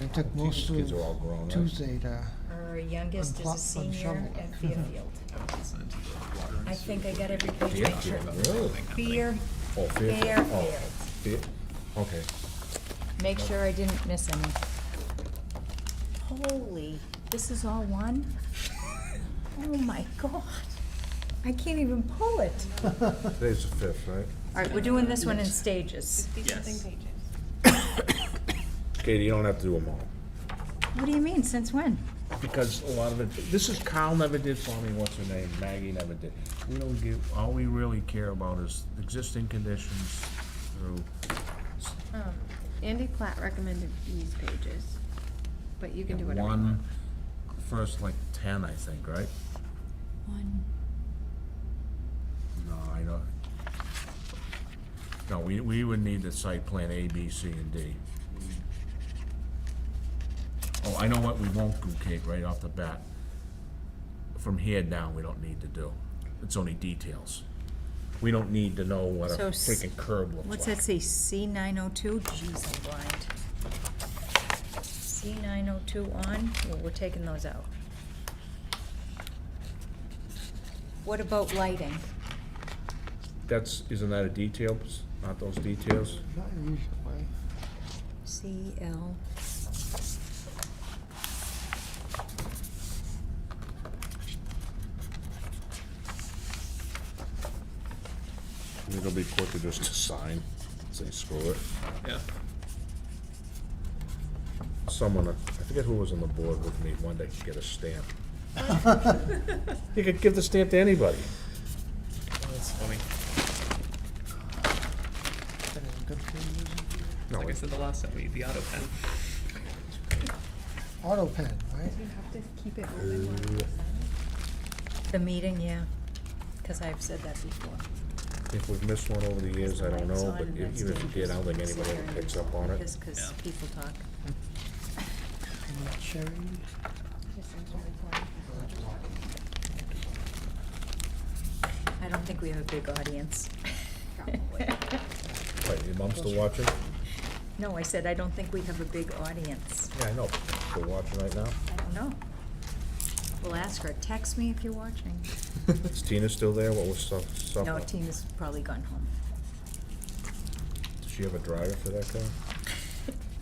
Speaker 2: It took most
Speaker 1: these
Speaker 2: of
Speaker 1: kids are all grown, right?
Speaker 2: Tuesday to,
Speaker 3: Her youngest is a senior
Speaker 2: Unshoveled.
Speaker 3: at Fairfield. I think I got every page
Speaker 1: Yeah,
Speaker 3: picture.
Speaker 1: really?
Speaker 3: Fair,
Speaker 1: Oh, Fairfield.
Speaker 3: Fairfield.
Speaker 1: Okay.
Speaker 3: Make sure I didn't miss any. Holy, this is all one? Oh my God. I can't even pull it.
Speaker 1: Today's the 5th, right?
Speaker 3: All right, we're doing this one in stages.
Speaker 8: Yes.
Speaker 1: Katie, you don't have to do them all.
Speaker 3: What do you mean, since when?
Speaker 1: Because a lot of it, this is, Kyle never did for me, what's her name, Maggie never did. We don't give, all we really care about is existing conditions through,
Speaker 13: Andy Platt recommended these pages, but you can do whatever you
Speaker 1: one,
Speaker 13: want.
Speaker 1: first like 10, I think, right?
Speaker 3: One.
Speaker 1: No, I don't. No, we would need the site plan A, B, C, and D. Oh, I know what we won't do, Kate, right off the bat. From here down, we don't need to do. It's only details. We don't need to know what a
Speaker 3: So
Speaker 1: freaking curb looks like.
Speaker 3: What's that say, C902? Jeez, I'm blind. C902 on, well, we're taking those out. What about lighting?
Speaker 1: Isn't that a detail? Aren't those details?
Speaker 2: Not usually.
Speaker 3: CL.
Speaker 1: It'll be quicker just to sign, say screw it.
Speaker 8: Yeah.
Speaker 1: Someone, I forget who was on the board with me, one day could get a stamp. You could give the stamp to anybody.
Speaker 8: That's funny.
Speaker 1: No,
Speaker 8: Like I said the last time, the auto pen.
Speaker 2: Auto pen, right?
Speaker 13: You have to keep it open while you sign.
Speaker 3: The meeting, yeah, because I've said that before.
Speaker 1: if we've missed one over the years, I don't know, but even if you did, I don't think anybody ever picks up on it.
Speaker 3: Because
Speaker 8: Yeah.
Speaker 3: people talk.
Speaker 2: Cherry.
Speaker 13: Just seems really fun.
Speaker 3: I don't think we have a big audience.
Speaker 13: Probably.
Speaker 1: Wait, your mom's still watching?
Speaker 3: No, I said I don't think we have a big audience.
Speaker 1: Yeah, I know. Still watching right now?
Speaker 3: I don't know. We'll ask her. Text me if you're watching.
Speaker 1: Is Tina still there? What was supper?
Speaker 3: No, Tina's probably gone home.
Speaker 1: Does she have a driver for that car?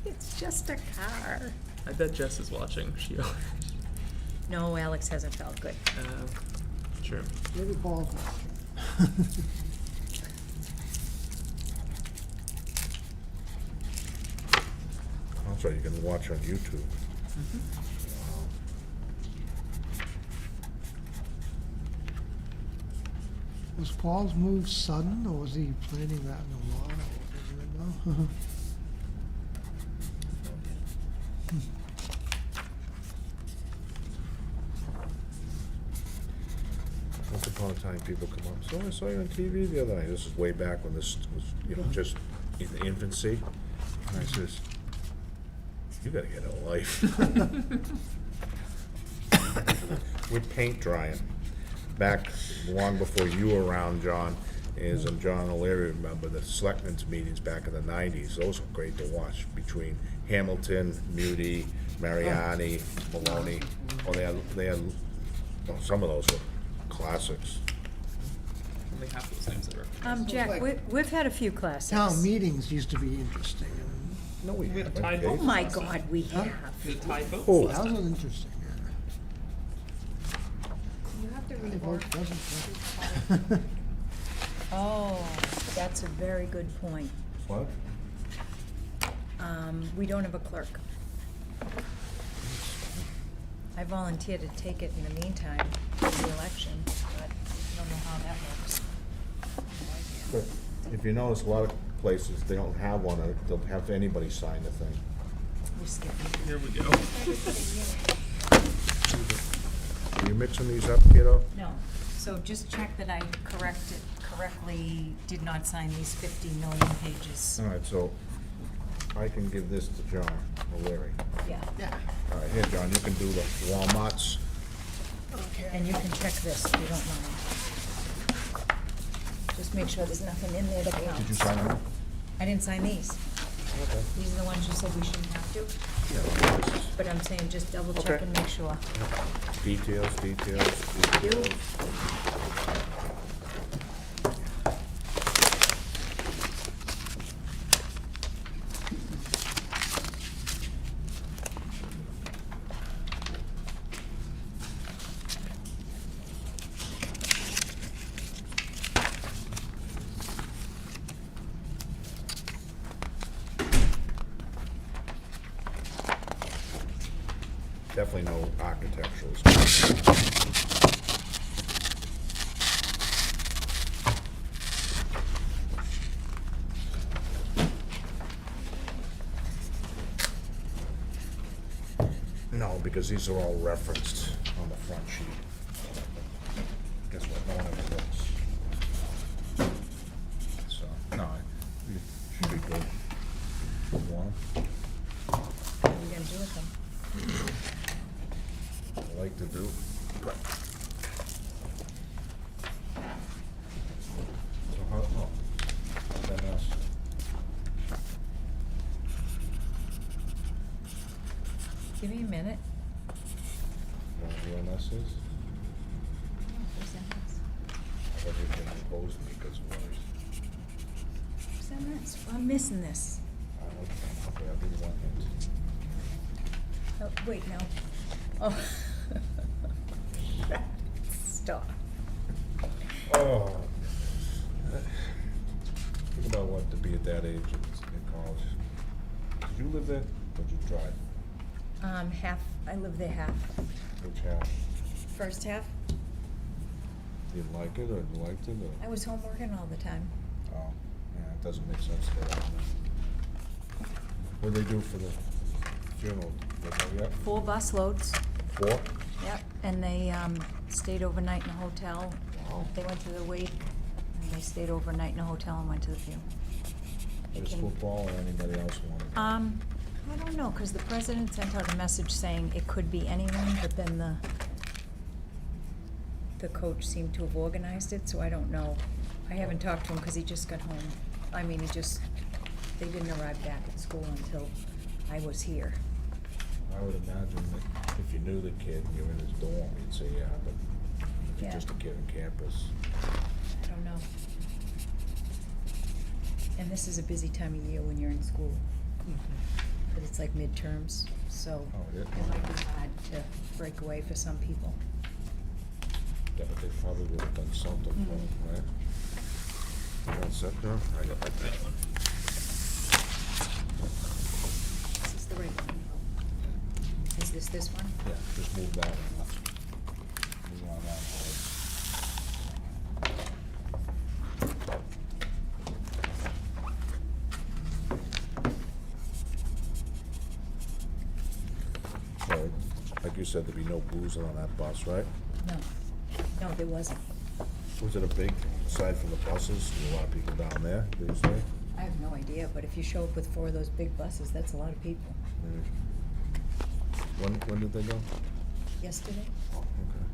Speaker 3: It's just a car.
Speaker 8: I bet Jess is watching. She.
Speaker 3: No, Alex hasn't felt good.
Speaker 8: Sure.
Speaker 2: Maybe Paul's watching.
Speaker 1: That's right, you can watch on YouTube.
Speaker 2: Was Paul's move sudden, or was he planning that in a while? Do you know?
Speaker 1: Once upon a time, people come up, so I saw you on TV the other night. This is way back when this was, just in the infancy. And I says, you gotta get a life. With paint drying. Back long before you were around, John, and John O'Leary remember the selectmen's meetings back in the 90s. Those were great to watch between Hamilton, Muti, Mariani, Maloney. Oh, they had well, some of those were classics.
Speaker 8: Only half those names that are.
Speaker 3: Jack, we've had a few classics.
Speaker 2: Town meetings used to be interesting.
Speaker 1: No, we
Speaker 8: We had a
Speaker 1: haven't.
Speaker 8: tie
Speaker 1: Kate.
Speaker 3: Oh,
Speaker 8: vote.
Speaker 3: my God, we
Speaker 2: Huh?
Speaker 3: have.
Speaker 8: The tie vote.
Speaker 1: Oh.
Speaker 2: That was interesting,
Speaker 13: You have to
Speaker 2: yeah.
Speaker 13: read
Speaker 2: Vote
Speaker 13: more.
Speaker 2: doesn't count.
Speaker 3: Oh, that's a very good point.
Speaker 1: What?
Speaker 3: We don't have a clerk. I volunteered to take it in the meantime, for the election, but I don't know how that works.
Speaker 1: But if you notice, a lot of places, they don't have one, or they'll have anybody sign the thing.
Speaker 3: We're skipping.
Speaker 8: Here we go.
Speaker 1: Are you mixing these up, kiddo?
Speaker 3: No, so just check that I correctly did not sign these 50 million pages.
Speaker 1: All right, so I can give this to John O'Leary.
Speaker 3: Yeah.
Speaker 1: All right, here, John, you can do the Walmarts.
Speaker 3: And you can check this if you don't mind. Just make sure there's nothing in there that counts.
Speaker 1: Did you sign them?
Speaker 3: I didn't sign these.
Speaker 1: Okay.
Speaker 3: These are the ones you said we shouldn't have to,
Speaker 1: Yeah, this is
Speaker 3: but I'm saying just double check
Speaker 1: Okay.
Speaker 3: and make sure.
Speaker 1: details. Definitely no architectural stuff. No, because these are all referenced on the front sheet. Guess what, no one ever looks. So, no, you should be good. Want 'em?
Speaker 3: What are we gonna do with them?
Speaker 1: I like to do, but. So how, then us.
Speaker 3: Give me a minute.
Speaker 1: You know what the MS is?
Speaker 3: Where's that?
Speaker 1: exposed me because of others.
Speaker 3: What's that mess? I'm missing this.
Speaker 1: Okay, I'll give you one hint.
Speaker 3: Oh, wait, no. Oh. Stop.
Speaker 1: Oh. Think about what to be at that age in college. Did you live there or did you drive?
Speaker 3: Half, I lived there half.
Speaker 1: Which half?
Speaker 3: First half,
Speaker 1: Didn't like it or you liked it or?
Speaker 3: I was home working all the time.
Speaker 1: Oh, yeah, it doesn't make sense to go down there. What'd they do for the funeral? Did they know yet?
Speaker 3: 4 bus loads.
Speaker 1: 4?
Speaker 3: Yep, and they stayed overnight in a hotel.
Speaker 1: Wow.
Speaker 3: They went to the wake, and they stayed overnight in a hotel and went to the funeral. They
Speaker 1: Just
Speaker 3: came-
Speaker 1: football or anybody else wanted?
Speaker 3: I don't know, because the president sent out a message saying it could be anyone, but then the coach seemed to have organized it, so I don't know. I haven't talked to him because he just got home. I mean, they didn't arrive back at school until I was here.
Speaker 1: I would imagine that if you knew the kid and you were in his dorm, you'd say, yeah, but if you're
Speaker 3: Yeah.
Speaker 1: just a kid on campus.
Speaker 3: I don't know. And this is a busy time of year when you're in school. But it's like midterms, so
Speaker 1: Oh, yeah.
Speaker 3: it might be hard to break away for some people.
Speaker 1: Yeah, but they probably would have done something for him, right? You want to sit there? I got like that one.
Speaker 3: This is the right one. Is this one?
Speaker 1: Yeah, just move that one up. Move on that forward. So, like you said, there'd be no boozing on that bus, right?
Speaker 3: No, there wasn't.
Speaker 1: Was it a big, aside from the buses, a lot of people down there, did you say?
Speaker 3: I have no idea, but if you show up with 4 of those big buses, that's a lot of people.
Speaker 1: When did they go?
Speaker 3: Yesterday?
Speaker 1: Oh, okay.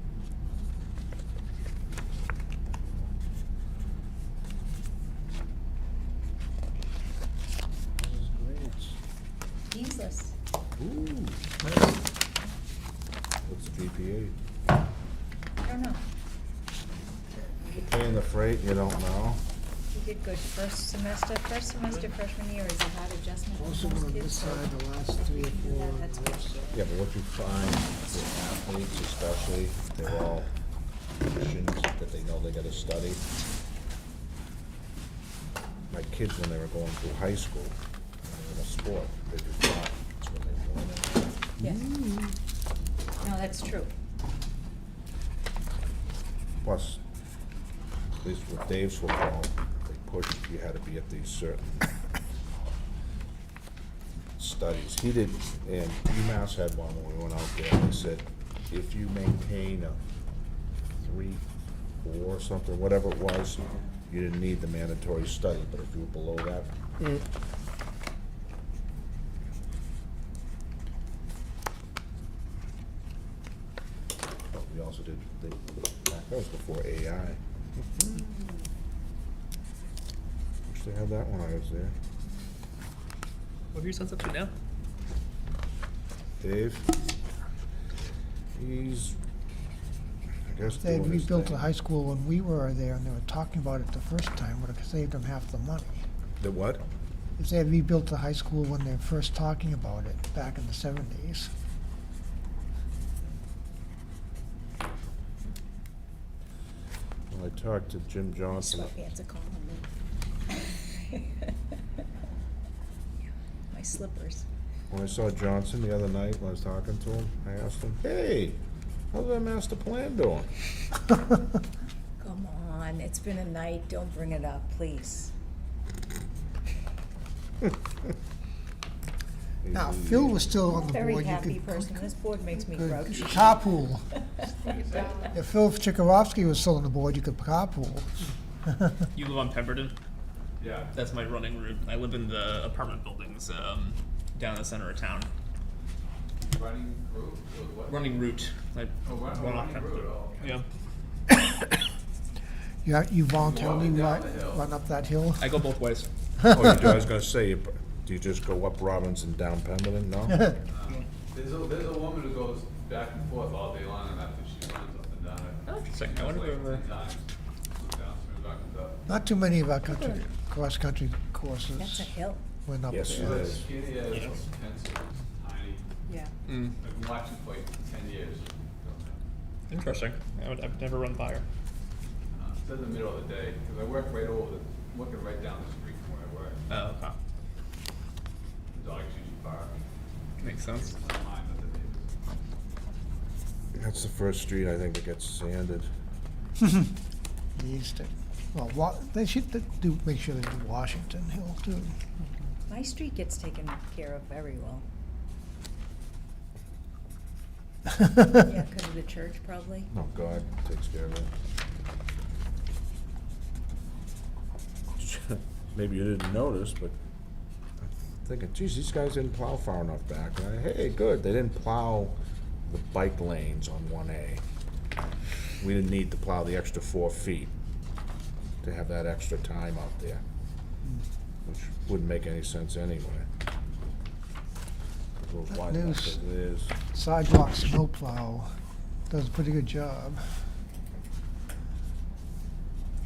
Speaker 3: Easeless.
Speaker 1: Ooh. What's the GPA?
Speaker 3: I don't know.
Speaker 1: You're paying the freight, you don't know?
Speaker 3: He did good first semester freshman year is a hard adjustment for
Speaker 2: Most of them
Speaker 3: most
Speaker 2: on this
Speaker 3: kids. so
Speaker 2: side, the last 3 or 4.
Speaker 3: That's good.
Speaker 1: Yeah, but what you find with athletes especially, they're all missions that they know they gotta study. My kids, when they were going through high school, when they were in a sport, they did not, that's when they were in.
Speaker 3: Yeah. No, that's true.
Speaker 1: Plus, at least with Dave's football, they pushed, you had to be at these certain studies. He did, and UMass had one when we went out there, they said, if you maintain a 3, 4 or something, whatever it was, you didn't need the mandatory study, but if you were below that. But we also did, that was before AI. Wish they had that when I was there.
Speaker 8: What are your sons up to now?
Speaker 1: Dave, he's, I guess,
Speaker 2: They
Speaker 1: doing his
Speaker 2: rebuilt
Speaker 1: thing.
Speaker 2: the high school when we were there, and they were talking about it the first time, would have saved them half the money.
Speaker 1: The what?
Speaker 2: If they had rebuilt the high school when they were first talking about it, back in the 70s.
Speaker 1: Well, I talked to Jim Johnson.
Speaker 3: Sweatpants are calling me. My slippers.
Speaker 1: When I saw Johnson the other night, when I was talking to him, I asked him, hey, how's that master plan doing?
Speaker 3: Come on, it's been a night, don't bring it up, please.
Speaker 2: Now, if Phil was still on the
Speaker 3: Very
Speaker 2: board, you
Speaker 3: happy
Speaker 2: could
Speaker 3: person, this board makes me
Speaker 2: could
Speaker 3: grouchy.
Speaker 2: carpool. If Phil Chikarovsky was still on the board, you could carpool.
Speaker 8: You live on Pemberton?
Speaker 4: Yeah.
Speaker 8: That's my running route. I live in the apartment buildings down in the center of town.
Speaker 4: Running route, what?
Speaker 8: Running route. I run off
Speaker 4: running
Speaker 8: Pemberton.
Speaker 4: route, oh, okay.
Speaker 8: Yeah.
Speaker 2: You voluntarily
Speaker 4: Walking down the hill.
Speaker 2: run up that hill?
Speaker 8: I go both ways.
Speaker 1: Oh, you do, I was gonna say, do you just go up Robbins and down Pemberton? No?
Speaker 4: There's a woman who goes back and forth all day long, and after she runs up and down it.
Speaker 8: Oh, interesting. I wonder if
Speaker 4: Like 10 times, goes down, swings back and
Speaker 2: Not too many of our cross-country courses
Speaker 3: That's a hill.
Speaker 2: went up
Speaker 1: Yes, it
Speaker 2: there.
Speaker 1: is.
Speaker 4: Skinny as a pencil, tiny.
Speaker 3: Yeah.
Speaker 4: I've been watching for like 10 years.
Speaker 8: Interesting. I've never run by her.
Speaker 4: It's in the middle of the day, because I work right over I'm working right down the street from where I work.
Speaker 8: Oh, okay.
Speaker 4: The dogs usually bark.
Speaker 8: Makes sense.
Speaker 4: I don't mind, but the neighbors.
Speaker 1: That's the first street I think that gets sanded.
Speaker 2: They used to, well, they should do, make sure they do Washington Hill too.
Speaker 3: My street gets taken care of very well. Yeah, because of the church, probably.
Speaker 1: Oh, God takes care of it. Maybe you didn't notice, but I'm thinking, geez, these guys didn't plow far enough back. Hey, good, they didn't plow the bike lanes on 1A. We didn't need to plow the extra 4 feet to have that extra time out there, which wouldn't make any sense anyway. It goes wide enough as it is.
Speaker 2: Sidewalk snowplow does a pretty good job.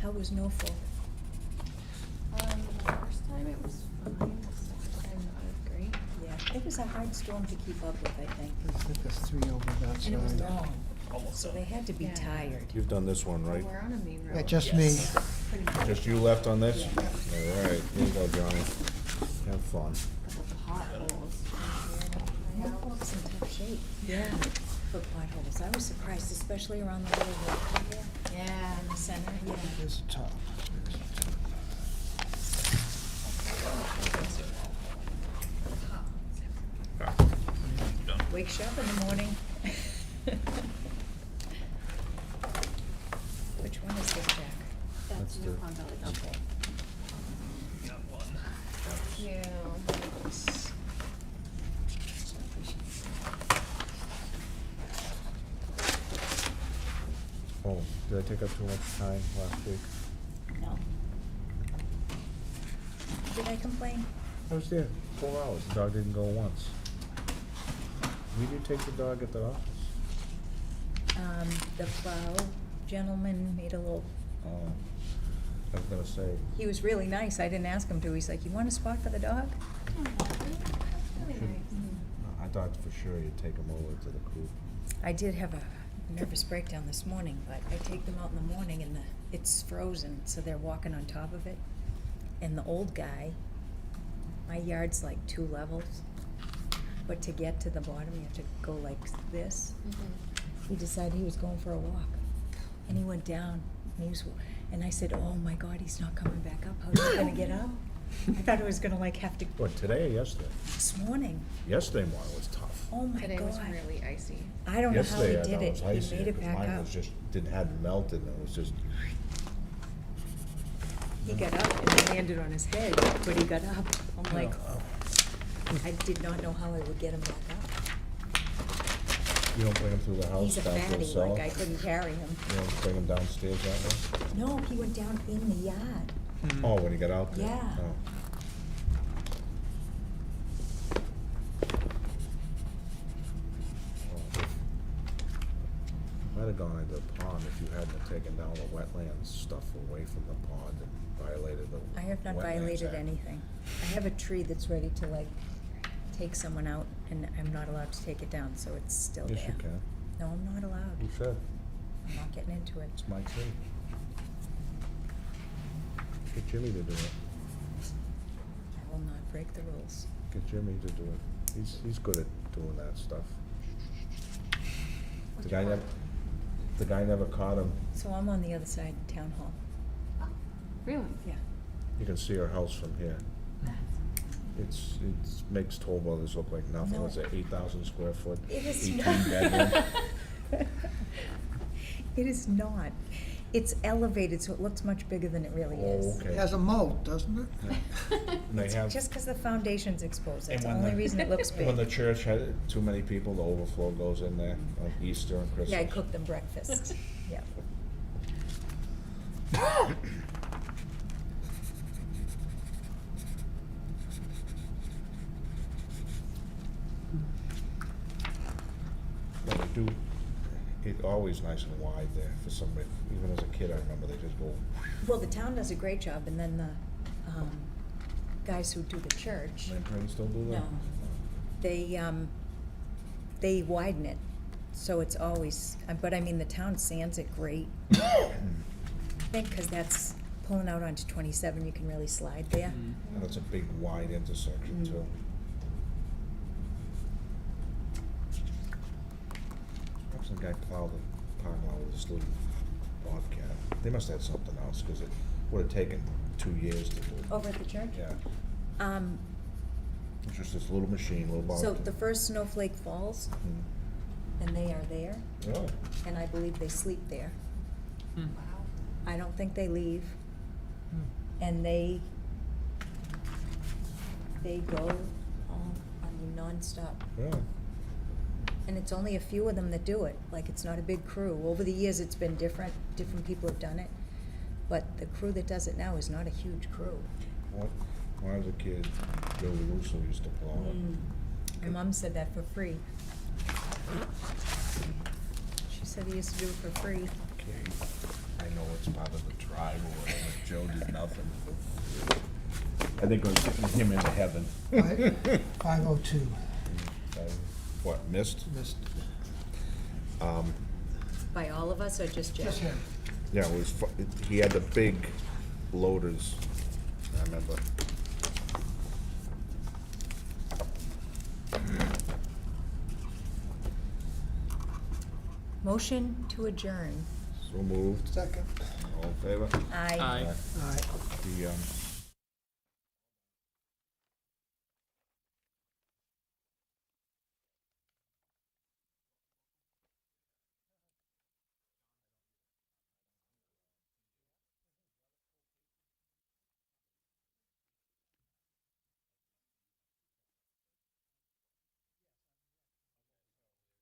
Speaker 3: How was Norfolk?
Speaker 13: The first time it was fine, the second time not as great.
Speaker 3: Yeah, it was a hard storm to keep up with, I think.
Speaker 2: I think there's 3 over that
Speaker 3: And it was
Speaker 2: side.
Speaker 3: long, so they had to be
Speaker 13: Yeah.
Speaker 3: tired.
Speaker 1: You've done this one, right?
Speaker 13: We're on a main road.
Speaker 2: Yeah, just me.
Speaker 3: Pretty much.
Speaker 1: Just you left on this? All right, here you go, Johnny. Have fun.
Speaker 13: Couple potholes.
Speaker 3: Norfolk's in tough shape. Yeah. For potholes. I was surprised, especially around the little road there.
Speaker 13: Yeah.
Speaker 3: In the center, yeah.
Speaker 2: There's the top.
Speaker 3: Wakes you up in the morning. Which one is this, Jack?
Speaker 13: That's
Speaker 1: the-
Speaker 13: New Pond Valley.
Speaker 3: Okay.
Speaker 8: Got one.
Speaker 13: Yeah.
Speaker 1: Oh, did I take up too much time last week?
Speaker 3: No. Did I complain?
Speaker 1: I was there 4 hours, the dog didn't go once. When did you take the dog at the office?
Speaker 3: The plow gentleman made a little,
Speaker 1: Oh, I was gonna say,
Speaker 3: he was really nice. I didn't ask him to. He's like, you want a spot for the dog?
Speaker 1: I thought for sure you'd take him over to the coop.
Speaker 3: I did have a nervous breakdown this morning, but I take them out in the morning and it's frozen, so they're walking on top of it. And the old guy, my yard's like 2 levels, but to get to the bottom, you have to go like this. He decided he was going for a walk, and he went down, and I said, oh my God, he's not coming back up. How's he gonna get up? I thought it was gonna like have to,
Speaker 1: What, today or yesterday?
Speaker 3: this morning.
Speaker 1: Yesterday morning was tough.
Speaker 3: Oh my
Speaker 13: Today was
Speaker 3: God.
Speaker 13: really icy.
Speaker 3: I don't know how he
Speaker 1: Yesterday I
Speaker 3: did
Speaker 1: thought
Speaker 3: it.
Speaker 1: was
Speaker 3: He
Speaker 1: icy,
Speaker 3: made it
Speaker 1: 'cause
Speaker 3: back
Speaker 1: mine
Speaker 3: up.
Speaker 1: was just, hadn't melted, and it was just,
Speaker 3: He got up and I landed on his head, but he got up. I'm like, I did not know how I would get him back up.
Speaker 1: you don't bring him through the house,
Speaker 3: He's a
Speaker 1: down to the
Speaker 3: fatty,
Speaker 1: cell?
Speaker 3: like I couldn't carry him.
Speaker 1: You don't bring him downstairs that way?
Speaker 3: No, he went down in the yard.
Speaker 1: Oh, when he got out there?
Speaker 3: Yeah.
Speaker 1: Oh. Might have gone into the pond if you hadn't have taken down the wetlands stuff away from the pond and violated the
Speaker 3: I have not
Speaker 1: Wetlands
Speaker 3: violated
Speaker 1: Act.
Speaker 3: anything. I have a tree that's ready to like take someone out and I'm not allowed to take it down, so it's still there.
Speaker 1: Yes, you can.
Speaker 3: No, I'm not allowed.
Speaker 1: You should.
Speaker 3: I'm not getting into it.
Speaker 1: It's my tree. Get Jimmy to do it.
Speaker 3: I will not break the rules.
Speaker 1: Get Jimmy to do it. He's good at doing that stuff. The guy never caught him.
Speaker 3: So I'm on the other side of town hall.
Speaker 13: Really?
Speaker 3: Yeah.
Speaker 1: You can see our house from here. It's makes Toll Brothers look like nothing.
Speaker 3: No.
Speaker 1: It's a 8,000 square foot,
Speaker 3: It is
Speaker 1: 18
Speaker 3: not.
Speaker 1: bedroom.
Speaker 3: It is not. It's elevated, so it looks much bigger than it really
Speaker 1: Oh,
Speaker 3: is.
Speaker 1: okay.
Speaker 2: It has a moat, doesn't it?
Speaker 1: And they have,
Speaker 3: Just because the foundation's exposed, that's the
Speaker 1: when
Speaker 3: only reason it looks
Speaker 1: when the
Speaker 3: big.
Speaker 1: church had too many people, the overflow goes in there on Easter and Christmas.
Speaker 3: Yeah, I cooked them breakfast, yeah.
Speaker 1: But we do, It's always nice and wide there for somebody, even as a kid, I remember they just go,
Speaker 3: Well, the town does a great job, and then the guys who do the church,
Speaker 1: they probably still do that?
Speaker 3: no, they widen it, so it's always, but I mean, the town sands it great. I think, because that's pulling out onto 27, you can really slide there.
Speaker 1: And it's a big wide intersection too. Perhaps the guy plowed the parking lot with this little Bobcat. They must have had something else, because it would've taken 2 years to do.
Speaker 3: Over at the church?
Speaker 1: Yeah, it's just this little machine, little Bobcat.
Speaker 3: So the first snowflake falls, and they are there,
Speaker 1: Really?
Speaker 3: and I believe they sleep there. I don't think they leave. And they go, nonstop.
Speaker 1: Yeah.
Speaker 3: And it's only a few of them that do it, like, it's not a big crew. Over the years, it's been different people have done it, but the crew that does it now is not a huge crew.
Speaker 1: What, when I was a kid, Joe Russo used to plow it.
Speaker 3: My mom said that for free. She said he used to do it for free.
Speaker 1: Okay, I know it's part of the tribe or whatever, Joe did nothing. I think it was getting him into heaven.
Speaker 2: 5:02,
Speaker 1: What, missed?
Speaker 2: missed.
Speaker 3: By all of us, or just Jeff?
Speaker 2: Just him.
Speaker 1: Yeah, it was, he had the big loaders, I remember.
Speaker 3: Motion to adjourn.
Speaker 1: So moved.
Speaker 2: Second.
Speaker 1: All in favor?
Speaker 3: Aye.
Speaker 8: Aye.
Speaker 2: All right.
Speaker 1: The,